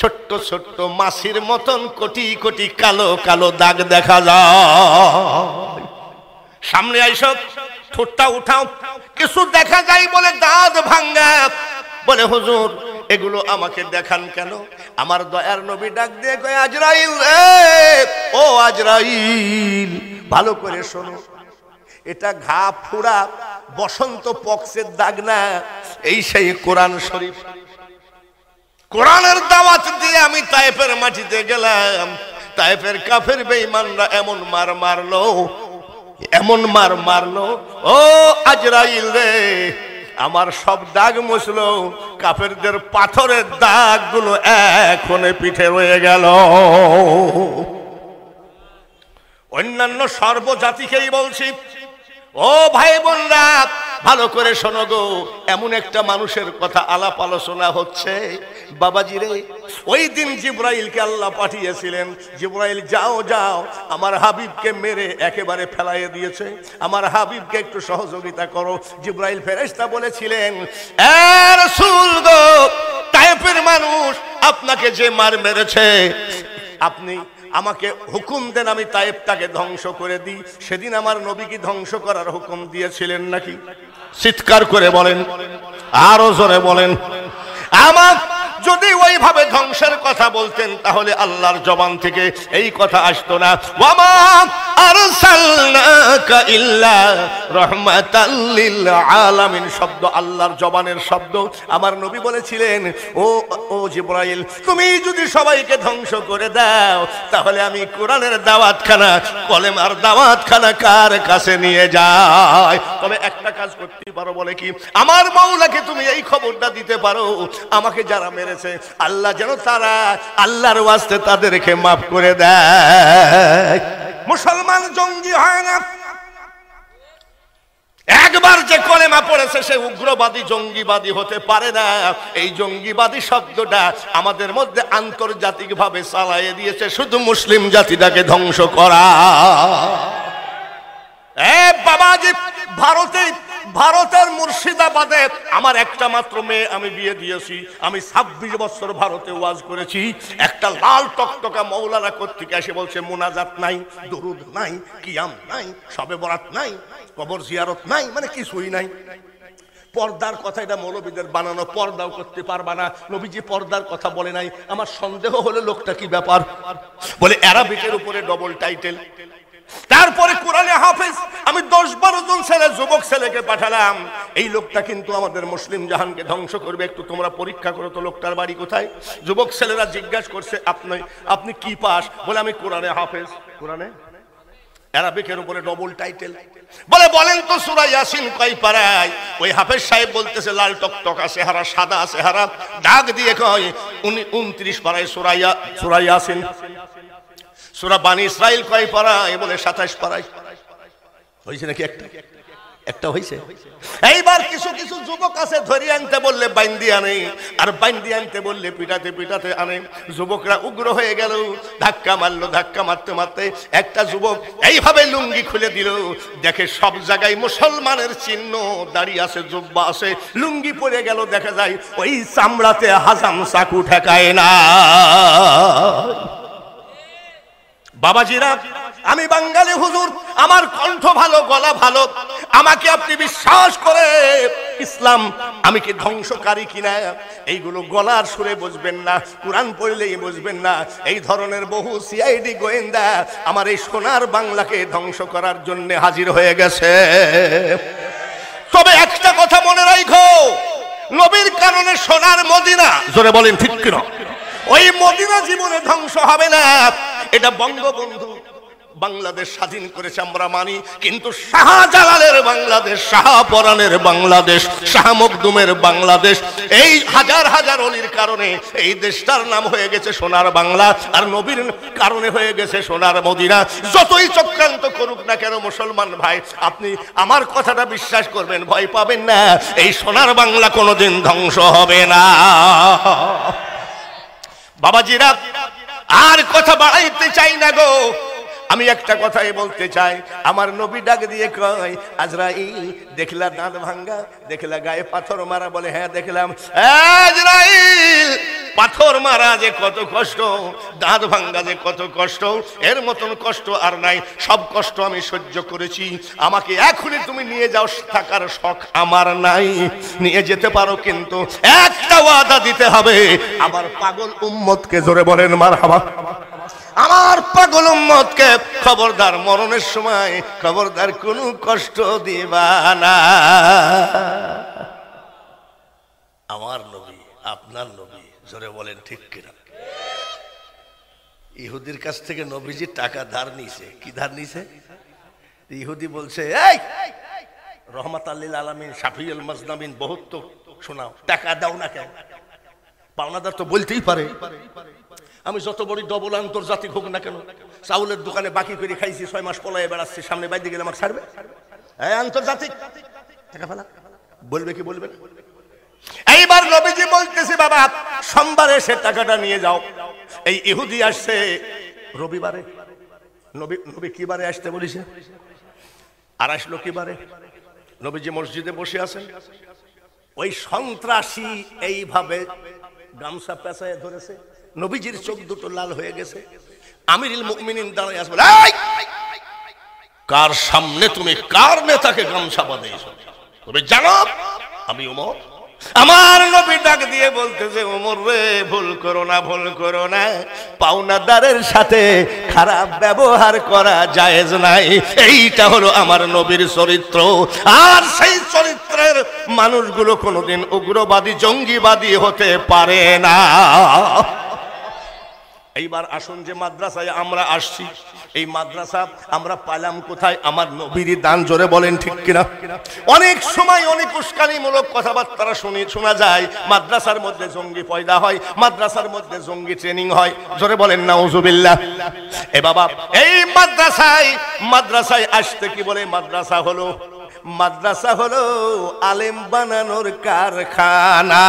ছোট্ট ছোট্ট মাছির মতন কোটি কোটি কালো কালো দাগ দেখা যায়। সামনে আইসো, ঠোঁটটা উঠাও। কিছু দেখা যায় বলে দাঁত ভাঙ্গা। বলে হুজুর, এগুলো আমাকে দেখান কেন? আমার দয়ার নবী ডাক দিয়ে কয়, আজরাইল রে, ও আজরাইল, ভালো করে শোনো, এটা ঘা ফুড়া বসন্ত পক্সের দাগ না, এই সেই কোরআন শরীফ। কোরআনের দাওয়াত দিয়ে আমি তায়েফের মাটিতে গেলাম। তায়েফের কাফের বেঈমানরা এমন মার মারলো, এমন মার মারলো, ও আজরাইল রে, আমার সব দাগ মুছলো, কাফেরদের পাথরের দাগগুলো এখনো পিঠে রয়ে গেল। অন্যান্য সর্বজাতিকেই বলছি, ও ভাই বোনরা, ভালো করে শোনো গো, এমন একটা মানুষের কথা আলাপ আলোচনা হচ্ছে। বাবাজি রে, ওই দিন জিবরাইলকে আল্লাহ পাঠিয়েছিলেন। জিবরাইল, যাও যাও, আমার হাবিবকে মেরে একেবারে ফেলাইয়ে দিয়েছে, আমার হাবিবকে একটু সহযোগিতা করো। জিবরাইল ফেরেশতা বলেছিলেন, এ রাসূল গো, তায়েফের মানুষ আপনাকে যে মার মেরেছে, আপনি আমাকে হুকুম দেন, আমি তায়েফটাকে ধ্বংস করে দিই। সেদিন আমার নবীকে ধ্বংস করার হুকুম দিয়েছিলেন নাকি? চিৎকার করে বলেন, আরো জোরে বলেন। আমার যদি ওইভাবে ধ্বংসের কথা বলতেন, তাহলে আল্লাহর জবান থেকে এই কথা আসতো না। ওয়ামা আরসালনাকা ইল্লা রাহমাতাল লিল আলামিন শব্দ আল্লাহর জবানের শব্দ। আমার নবী বলেছিলেন, ও জিবরাইল, তুমি যদি সবাইকে ধ্বংস করে দাও, তাহলে আমি কোরআনের দাওয়াতখানা, কলেমার দাওয়াতখানা কার কাছে নিয়ে যাই? তবে একটা কাজ করতে পারো। বলে কি? আমার মাওলাকে তুমি এই খবরটা দিতে পারো, আমাকে যারা মেরেছে, আল্লাহ যেন তারা আল্লাহর ওয়াস্তে তাদেরকে মাফ করে দেয়। মুসলমান জঙ্গি হয় না, 1 একবার যে কলেমা পড়েছে সে উগ্রবাদী জঙ্গিবাদী হতে পারে না। এই জঙ্গিবাদী শব্দটা আমাদের মধ্যে আন্তর্জাতিকভাবে চালাইয়ে দিয়েছে শুধু মুসলিম জাতিটাকে ধ্বংস করা। বাবাজি, ভারতের মুর্শিদাবাদে আমার একটা মাত্র মেয়ে আমি বিয়ে দিয়েছি। আমি 26 বছর ভারতে ওয়াজ করেছি। একটা লাল টকটকা মৌলানা কর্তৃক এসে বলছে মোনাজাত নাই, দরুদ নাই, কিয়াম নাই, শবে বরাত নাই, কবর জিয়ারত নাই, মানে কিছুই নাই। পর্দার কথা এটা মৌলবীদের বানানো, পর্দাও করতে পারবা না। নবীজি পর্দার কথা বলে নাই। আমার সন্দেহ হলো লোকটা কি ব্যাপার, বলে অ্যারাবিকের উপরে ডবল টাইটেল। তারপরে কোরআনে হাফেজ। আমি 10-12 জন ছেলে, যুবক ছেলেকে পাঠালাম। এই লোকটা কিন্তু আমাদের মুসলিম জাহানকে ধ্বংস করবে, একটু তোমরা পরীক্ষা করো তো লোকটার বাড়ি কোথায়। যুবক ছেলেরা জিজ্ঞাসা করছে আপনি কি পাস, বলে আমি কোরআনে হাফেজ। কোরআনে অ্যারাবিকের উপরে ডবল টাইটেল। বলে বলেন তো সূরা ইয়াসিন কয় পারায়? ওই হাফেজ সাহেব বলতেছে লাল টকটকা চেহারা, সাদা চেহারা, দাগ দিয়ে কয় 29 পারায় সূরা ইয়াসিন। সূরা বানি ইসরাইল কয় পারায়? বলে 27 পারায়। হইছে নাকি? একটা হইছে। এইবার কিছু কিছু যুবক আছে ধরিয়ে আনতে বললে বাইন্দি আনে, আর বাইন্দি আনতে বললে পিটাতে পিটাতে আনে। যুবকরা উগ্র হয়ে গেল, ধাক্কা মারলো। ধাক্কা মারতে মারতে একটা যুবক এইভাবে লুঙ্গি খুলে দিল। দেখে সব জায়গায় মুসলমানের চিহ্ন, দাঁড়িয়ে আছে, জুব্বা আছে, লুঙ্গি পরে গেল। দেখা যায় ওই চামড়াতে হাজাম চাকু ঠেকায় না। বাবাজিরা, আমি বাঙালি হুজুর, আমার কণ্ঠ ভালো, গলা ভালো, আমাকে আপনি বিশ্বাস করে ইসলাম আমি কি ধ্বংসকারী কিনা এইগুলো গলার সুরে বুঝবেন না, কোরআন পড়লেই বুঝবেন না। এই ধরনের বহু সিআইডি গোয়েন্দা আমার এই সোনার বাংলাকে ধ্বংস করার জন্য হাজির হয়ে গেছে। তবে একটা কথা মনে রাখো, নবীর কারণে সোনার মদিনা, জোরে বলেন ঠিক কিনা, ওই মদিনা জীবনে ধ্বংস হবে না। এটা বঙ্গবন্ধু বাংলাদেশ স্বাধীন করেছে আমরা মানি, কিন্তু শাহজালালের বাংলাদেশ, শাহপরানের বাংলাদেশ, শাহ মখদুমের বাংলাদেশ, এই হাজার হাজার অলির কারণে এই দেশটার নাম হয়ে গেছে সোনার বাংলা, আর নবীর কারণে হয়ে গেছে সোনার মদিনা। যতই চক্রান্ত করুক না কেন মুসলমান ভাই, আপনি আমার কথাটা বিশ্বাস করবেন, ভয় পাবেন না, এই সোনার বাংলা কোনোদিন ধ্বংস হবে না। বাবাজিরা, আর কথা বাড়াইতে চাই না গো, আমি একটা কথাই বলতে চাই। আমার নবী ডাক দিয়ে কয়, আজরাইল দেখলা দাঁত ভাঙ্গা, দেখলা গায়ে পাথর মারা? বলে হ্যাঁ দেখলাম। আজরাইল, পাথর মারা যে কত কষ্ট, দাঁত ভাঙ্গা যে কত কষ্ট, এর মতন কষ্ট আর নাই। সব কষ্ট আমি সহ্য করেছি, আমাকে এখনই তুমি নিয়ে যাও, থাকার শখ আমার নাই। নিয়ে যেতে পারো, কিন্তু একটা ওয়াদা দিতে হবে, আমার পাগল উম্মতকে, জোরে বলেন মারহাবা, আমার পাগল উম্মতকে খবরদার মরণের সময় খবরদার কোনো কষ্ট দিবা না। আমার নবী, আপনার নবী, জোরে বলেন ঠিক কিনা? ইহুদির কাছ থেকে নবীজি টাকা ধার নিছে। কি ধার নিছে? ইহুদি বলছে, এই রহমাত লিল আলামিন, শাফিউল মাজনাবিন, বহুত তো শোনাও, টাকা দাও না কেন? পাওনাদার তো বলতেই পারে, আমি যত বড় ডবল আন্তর্জাতিক হোক না কেন, চাউলের দোকানে বাকি করে খাইছি, 6 মাস পলায়ে বেড়াচ্ছি, সামনে বাইরে গেলে আমাকে ছাড়বে? হ্যাঁ আন্তর্জাতিক টাকা ফেলা বলবে কি বলবে? এইবার নবীজি বলতেছে, বাবা সোমবারে সে টাকাটা নিয়ে যাও। এই ইহুদি আসছে রবিবারে, নবী কি বারে আসতে বলেছে? আর আসলো কি বারে? নবীজি মসজিদে বসে আছেন, ওই সন্ত্রাসী এইভাবে গামছা পেঁচায় ধরেছে, নবীজির চোখ দুটো লাল হয়ে গেছে। আমিরুল মুমিনিন দাঁড়ায় আসবে, কার সামনে তুমি কার নেতাকে গামছা বাঁধিয়েছো? তুমি জানো আমি ওমর। আমার নবী ডাক দিয়ে বলতেছে, ওমর রে, ভুল করো না, ভুল করো না, পাওনাদারের সাথে খারাপ ব্যবহার করা জায়েজ নাই। এইটা হলো আমার নবীর চরিত্র। আর সেই চরিত্রের মানুষগুলো কোনোদিন উগ্রবাদী জঙ্গিবাদী হতে পারে না। এইবার আসুন, যে মাদ্রাসায় আমরা আসছি, এই মাদ্রাসা আমরা পাইলাম কোথায়? আমার নবীর দান, জোরে বলেন ঠিক কিনা? অনেক সময় অনেক উস্কানিমূলক কথাবার্তা শোনা যায়, মাদ্রাসার মধ্যে জঙ্গি পয়দা হয়, মাদ্রাসার মধ্যে জঙ্গি ট্রেনিং হয়, জোরে বলেন নাউজুবিল্লাহ। এ বাবা, এই মাদ্রাসায় আসতে কি বলে? মাদ্রাসা হলো মাদ্রাসা হলো আলেম বানানোর কারখানা।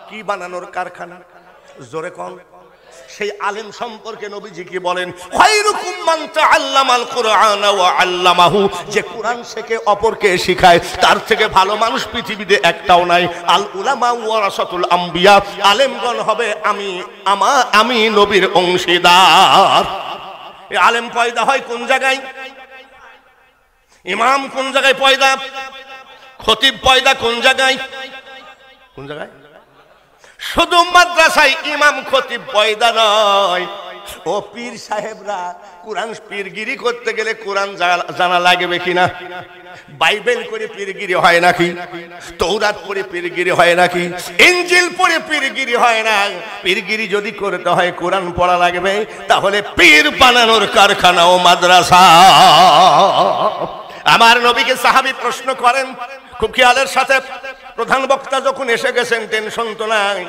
কি বানানোর কারখানা? জোরে কোন। সেই আলেম সম্পর্কে নবীজি কি বলেন? খায়রুকুম মান তাআল্লামাল কুরআনা ওয়া আল্লামাহু, যে কোরআন শেখে অপরকে শেখায়, তার থেকে ভালো মানুষ পৃথিবীতে একটাও নাই। আল উলামা ওয়ারাসাতুল আম্বিয়া, আলেমগণ হবে আমি নবীর অংশীদার। এই আলেম পয়দা হয় কোন জায়গায়? ইমাম কোন জায়গায় পয়দা? খতিব পয়দা কোন জায়গায়? কোন জায়গায়? শুধু মাদ্রাসায় ইমাম খতিব পয়দা নয়, ও পীর সাহেবরা কোরআন পীরগিরি করতে গেলে কোরআন জানা লাগবে কিনা? বাইবেল করে পীরগিরি হয় নাকি? তৌরাত পড়ে পীরগিরি হয় নাকি? ইনজিল পড়ে পীরগিরি হয় না। পীরগিরি যদি করতে হয় কোরআন পড়া লাগবে, তাহলে পীর বানানোর কারখানা ও মাদ্রাসা। আমার নবীকে সাহাবী প্রশ্ন করেন, খুব খেয়ালের সাথে। প্রধান বক্তা যখন এসে গেছেন, টেনশন তো নাই।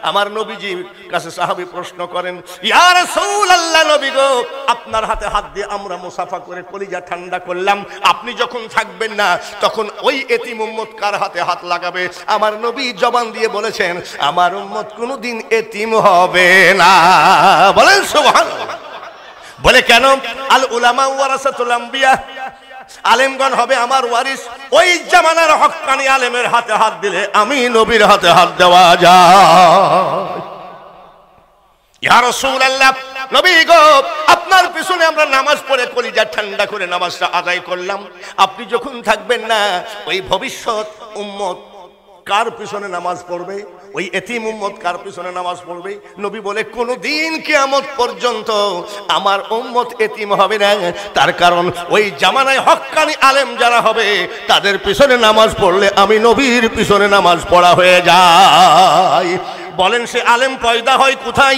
আমার নবীজির কাছে সাহাবী প্রশ্ন করেন, ইয়া রাসূলুল্লাহ, নবী গো, আপনার হাতে হাত দিয়ে আমরা মুসাফা করে কলিজা ঠান্ডা করলাম, আপনি যখন থাকবেন না তখন ওই এতিম উম্মত কার হাতে হাত লাগাবে? আমার নবী জবান দিয়ে বলেছেন, আমার উম্মত কোনোদিন এতিম হবে না। বলেন সুবহানাল্লাহ। বলে কেন? আল উলামা ওয়ারাসাতুল আম্বিয়া, আলেমগণ হবে আমার ওয়ারিস। ওই জামানার হক্কানি আলেমের হাতে হাত দিলে আমি নবীর হাতে হাত দেওয়া যায়। ইয়া রাসূলুল্লাহ, নবী গো, আপনার পিছনে আমরা নামাজ পড়ে কলিজা ঠান্ডা করে নামাজটা আদায় করলাম, আপনি যখন থাকবেন না ওই ভবিষ্যৎ উম্মত কার পিছনে নামাজ পড়বে? ওই এতিম উম্মত কার পিছনে নামাজ পড়বে? নবী বলে, কোনদিন কিয়ামত পর্যন্ত আমার উম্মত এতিম হবে না। তার কারণ ওই জামানায় হক্কানি আলেম যারা হবে তাদের পিছনে নামাজ পড়লে আমি নবীর পিছনে নামাজ পড়া হয়ে যায়। বলেন, সে আলেম পয়দা হয় কোথায়?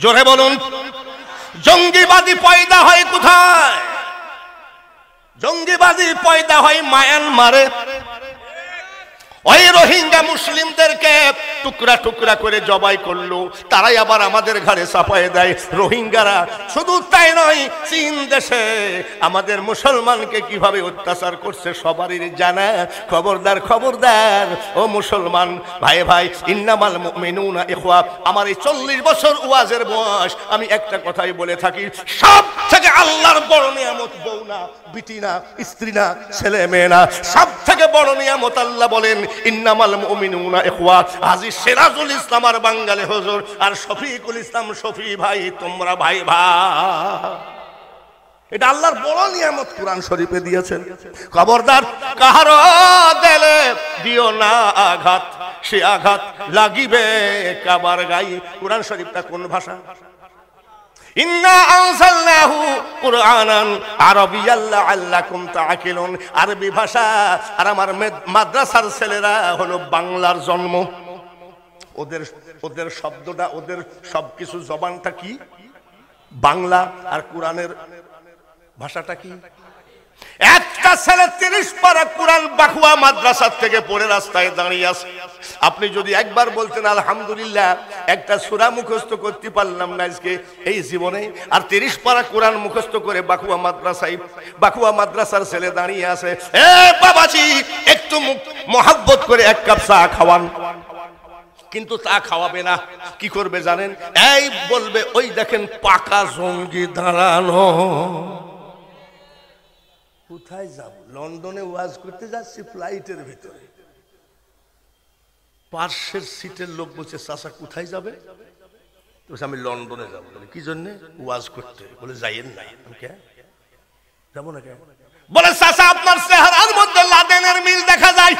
জোরে বলুন। জঙ্গিবাদী পয়দা হয় কোথায়? জঙ্গিবাদী পয়দা হয় মায়ানমারে। ওই রোহিঙ্গা মুসলিমদেরকে টুকরা টুকরা করে জবাই করলো, তারাই আবার আমাদের ঘাড়ে চাপায় দেয়। রোহিঙ্গারা শুধু তাই নয়, চীন দেশে আমাদের মুসলমানকে কিভাবে অত্যাচার করছে সবারই জানা। খবরদার, খবরদার ও মুসলমান ভাই ভাই, ইন্নামাল মুমিনুনা ইখওয়া। আমার এই 40 বছর ওয়াজের বয়স, আমি একটা কথাই বলে থাকি, সব থেকে আল্লাহর বড় নিয়ামত বউ না, বিটি না, স্ত্রী না, ছেলে মেয়ে না, সব থেকে বড় নিয়ামত আল্লাহ বলেন ইন্নামাল মুমিনুনা ইখওয়া। হাজী সিরাজুল ইসলাম আর বাঙ্গালী হুজুর আর শফিকুল ইসলাম শফি ভাই, তোমরা ভাই ভাই। এটা আল্লাহর বড় নিয়ামত কোরআন শরীফে দিয়েছেন। খবরদার, কাহারো দেলে দিও না আঘাত, সে আঘাত লাগিবে কাবার গাই। কোরআন শরীফটা কোন ভাষা? ইন্না আনজালনাহু কুরআনান আরাবিয়াল লাআল্লাকুম তাআকিলুন। আরবি ভাষা। আর আমার মাদ্রাসার ছেলেরা হলো বাংলার জন্ম। ওদের শব্দটা, ওদের সবকিছু জবানটা কি? বাংলা। আর কোরআনের ভাষাটা কি? একটা ছেলে 30 পারা কোরআন বাকুয়া মাদ্রাসা থেকে পড়ে রাস্তায় দাঁড়িয়ে আছে। আপনি যদি একবার বলতেন আলহামদুলিল্লাহ, একটা সূরা মুখস্থ করতে পারলাম না আজকে এই জীবনে, আর 30 পারা কোরআন মুখস্থ করে বাকুয়া মাদ্রাসার ছেলে দাঁড়িয়ে আছে, এ বাবাজি একটু মোহাব্বত করে এক কাপ চা খাওয়ান। কিন্তু তা খাওয়াবে না। কি করবে জানেন? এই বলবে, ওই দেখেন পাকা জঙ্গি দাঁড়ানো। কোথায় যাব? লন্ডনে ওয়াজ করতে যাচ্ছি, ফ্লাইটের ভিতরে পার্শ্বের সিটের লোক বলছে, চাচা কোথায় যাবে? আমি লন্ডনে যাবো। কি জন্য? ওয়াজ করতে। বলে যাইয়েন না। যাবো না কেন? বলে চাচা আপনার চেহারার মধ্যে লাদেনের মিল দেখা যায়।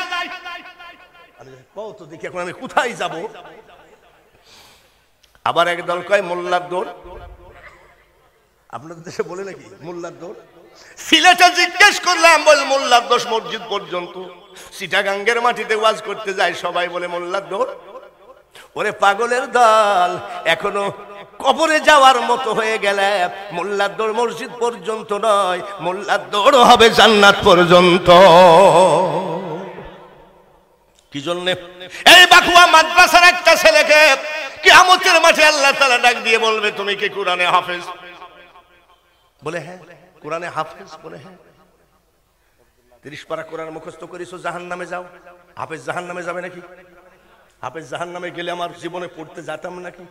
তো দেখি এখন আমি কোথায় যাব? আবার একদল কয় মোল্লার দৌড়। আপনাদের দেশে বলে নাকি মোল্লার দৌড়? সিলেটে জিজ্ঞেস করলাম, বল মোল্লার দোষ মসজিদ পর্যন্ত। চিটাগাঙ্গের মাটিতে ওয়াজ করতে যায়, সবাই বলে মোল্লার দৌড়। ওরে পাগলের দল, এখনো কবরে যাওয়ার মতো হয়ে গেলে মোল্লার দৌড় মসজিদ পর্যন্ত নয়, মোল্লার দৌড় হবে জান্নাত পর্যন্ত। কি জন্য? এই বাকুয়া মাদ্রাসার একটা ছেলেকে কিয়ামতের মাঠে আল্লাহ তাআলা ডাক দিয়ে বলবে, তুমি কি কোরআনে হাফেজ? বলে হ্যাঁ। কোরআনে হাফেজ? বলে হ্যাঁ। 30 পারা কোরআন মুখস্থ করেছো, জাহান্নামে যাও। হাফেজ জাহান্নামে যাবে নাকি? হাফেজ জাহান্নামে গেলে আমার জীবনে পড়তে যেতাম নাকি?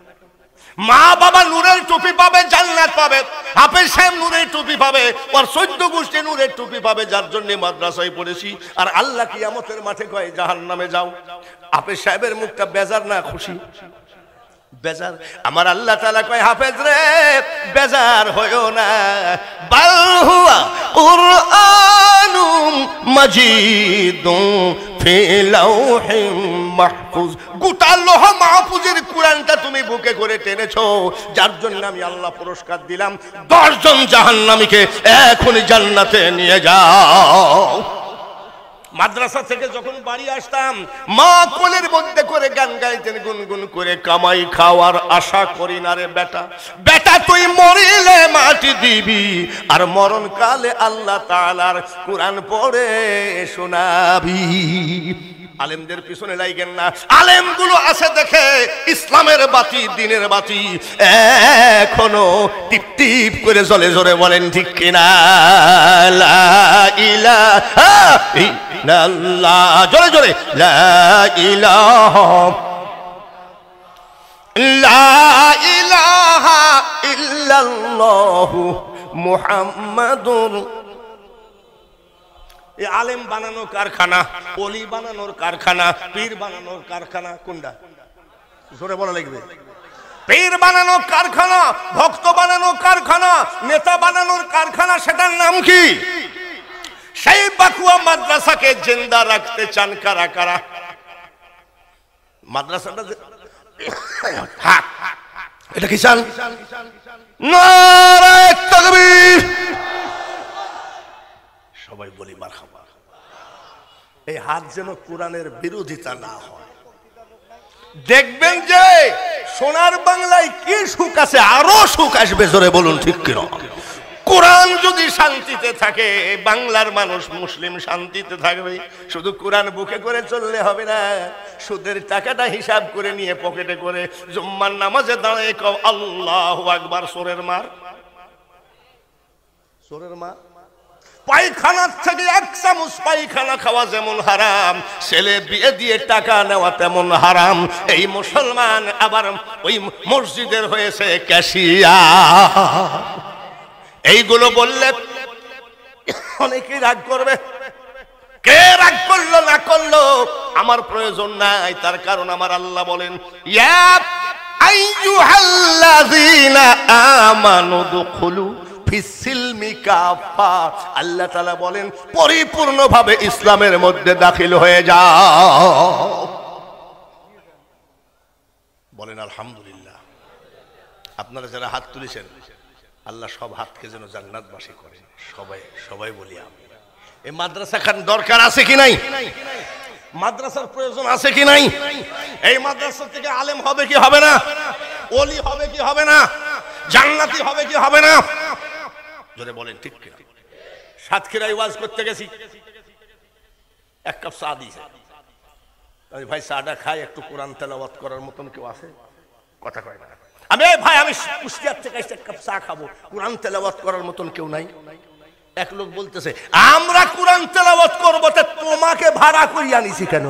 মা বাবা নূরের টুপি পাবে, জান্নাত পাবে। হাফেজ সাহেব নূরের টুপি পাবে, আর 14 গোষ্ঠী নূরের টুপি পাবে, যার জন্য মাদ্রাসায় পড়েছি। আর আল্লাহ কিয়ামতের মাঠে কয় জাহান্নামে যাও। হাফেজ সাহেবের মুখটা বেজার না খুশি? বেজার। আমার আল্লাহ তাআলা কয় হাফেজ রে বেজার হইও না, বাল হুয়া কুরআনুম মাজিদুম ফি লাউহিম মাহফুজ। গোটা লৌহ মাহফুজের কোরআনটা তুমি বুকে করে টেনেছো, যার জন্য আমি আল্লাহ পুরস্কার দিলাম। 10 জন জাহান্নামীকে এখনই জান্নাতে নিয়ে যাও। মাদ্রাসা থেকে যখন বাড়ি আসতাম, মা কোলের মধ্যে করে গান গাইতেন গুনগুন করে, কামাই খাওয়ার আশা করি না রে বেটা, বেটা তুই মরিলে মাটি দিবি, আর মরণ কালে আল্লাহ তাআলার কোরআন পড়ে শোনাবি। আলেমদের পিছনে লাইগেন না, আলেমগুলো আছে দেখে ইসলামের বাতি, দিনের বাতি এখনো টিপ টিপ করে জ্বলে। জোরে বলেন ঠিক কিনা? লা ইলাহা ইল্লাল্লাহ, জোরে জোরে লা ইলাহা ইল্লাল্লাহু মুহাম্মাদুর। এই আলেম বানানো কারখানা, ওলি বানানোর কারখানা, পীর বানানোর কারখানা কোনটা? জোরে বলা লাগবে। পীর বানানোর কারখানা, ভক্ত বানানোর কারখানা, নেতা বানানোর কারখানা, সেটার নাম কি? সেই বাকুয়া মাদ্রাসাকে জিন্দা রাখতে চান কারা কারা? মাদ্রাসাটা এটা কি চান? নারায়ে তাকবীর। সবাই বলি মারহাবা। এই হাত যেন কোরআনের বিরোধিতা না হয়। দেখবেন যে সোনার বাংলায় কি সুখ আছে, আরো সুখ আসবে। জোরে বলুন ঠিক কিনা? কোরআন যদি শান্তিতে থাকে, বাংলার মানুষ মুসলিম শান্তিতে থাকবে। শুধু কোরআন বুকে করে চললে হবে না, সুদের টাকাটা হিসাব করে নিয়ে পকেটে করে জুম্মার নামাজে দাঁড়িয়ে কও আল্লাহু আকবার। সোরের মার, সোরের মার। পায়খানার থেকে 1 চামচ পায়খানা খাওয়া যেমন হারাম, ছেলে বিয়ে দিয়ে টাকা নেওয়া তেমন হারাম। এই মুসলমান আবার ওই মসজিদের হয়েছে ক্যাশিয়ার। এইগুলো বললে অনেকেই রাগ করবে। কে রাগ করলো না করলো আমার প্রয়োজন নাই, তার কারণ আমার আল্লাহ বলেন ইয়া আইয়ুহাল্লাযীনা আমানু দুখুলু ফিসসিলমি কাফা। আল্লাহ তাআলা বলেন পরিপূর্ণভাবে ইসলামের মধ্যে দাখিল হয়ে যাও। বলেন আলহামদুলিল্লাহ। আপনারা যারা হাত তুলেছেন, আল্লাহ সব হাতকে যেন জান্নাতবাসী করেন। সবাই সবাই বলি আমি। এই মাদ্রাসা খান দরকার আছে কি নাই? মাদ্রাসার প্রয়োজন আছে কি নাই? এই মাদ্রাসা থেকে আলেম হবে কি হবে না? ওলি হবে কি হবে না? জান্নাতি হবে কি হবে না? জোরে বলেন ঠিক কিনা? সাতক্ষীরায় ওয়াজ করতে গেছি, 1 কাপ চা দিয়েছে। আমি ভাই চাটা খাই, একটু কোরআন তেলাওয়াত করার মতন কেউ আছে? কথা কয় না। আমি ভাই আমি কুষ্টিয়ার থেকে 1 কাপ চা খাবো, কোরআন তেলাওয়াত করার মতন কেউ নাই? এক লোক বলতেছে আমরা কোরআন তেলাওয়াত করবো, তা তোমাকে ভাড়া করিয়ে আনিছি কেন?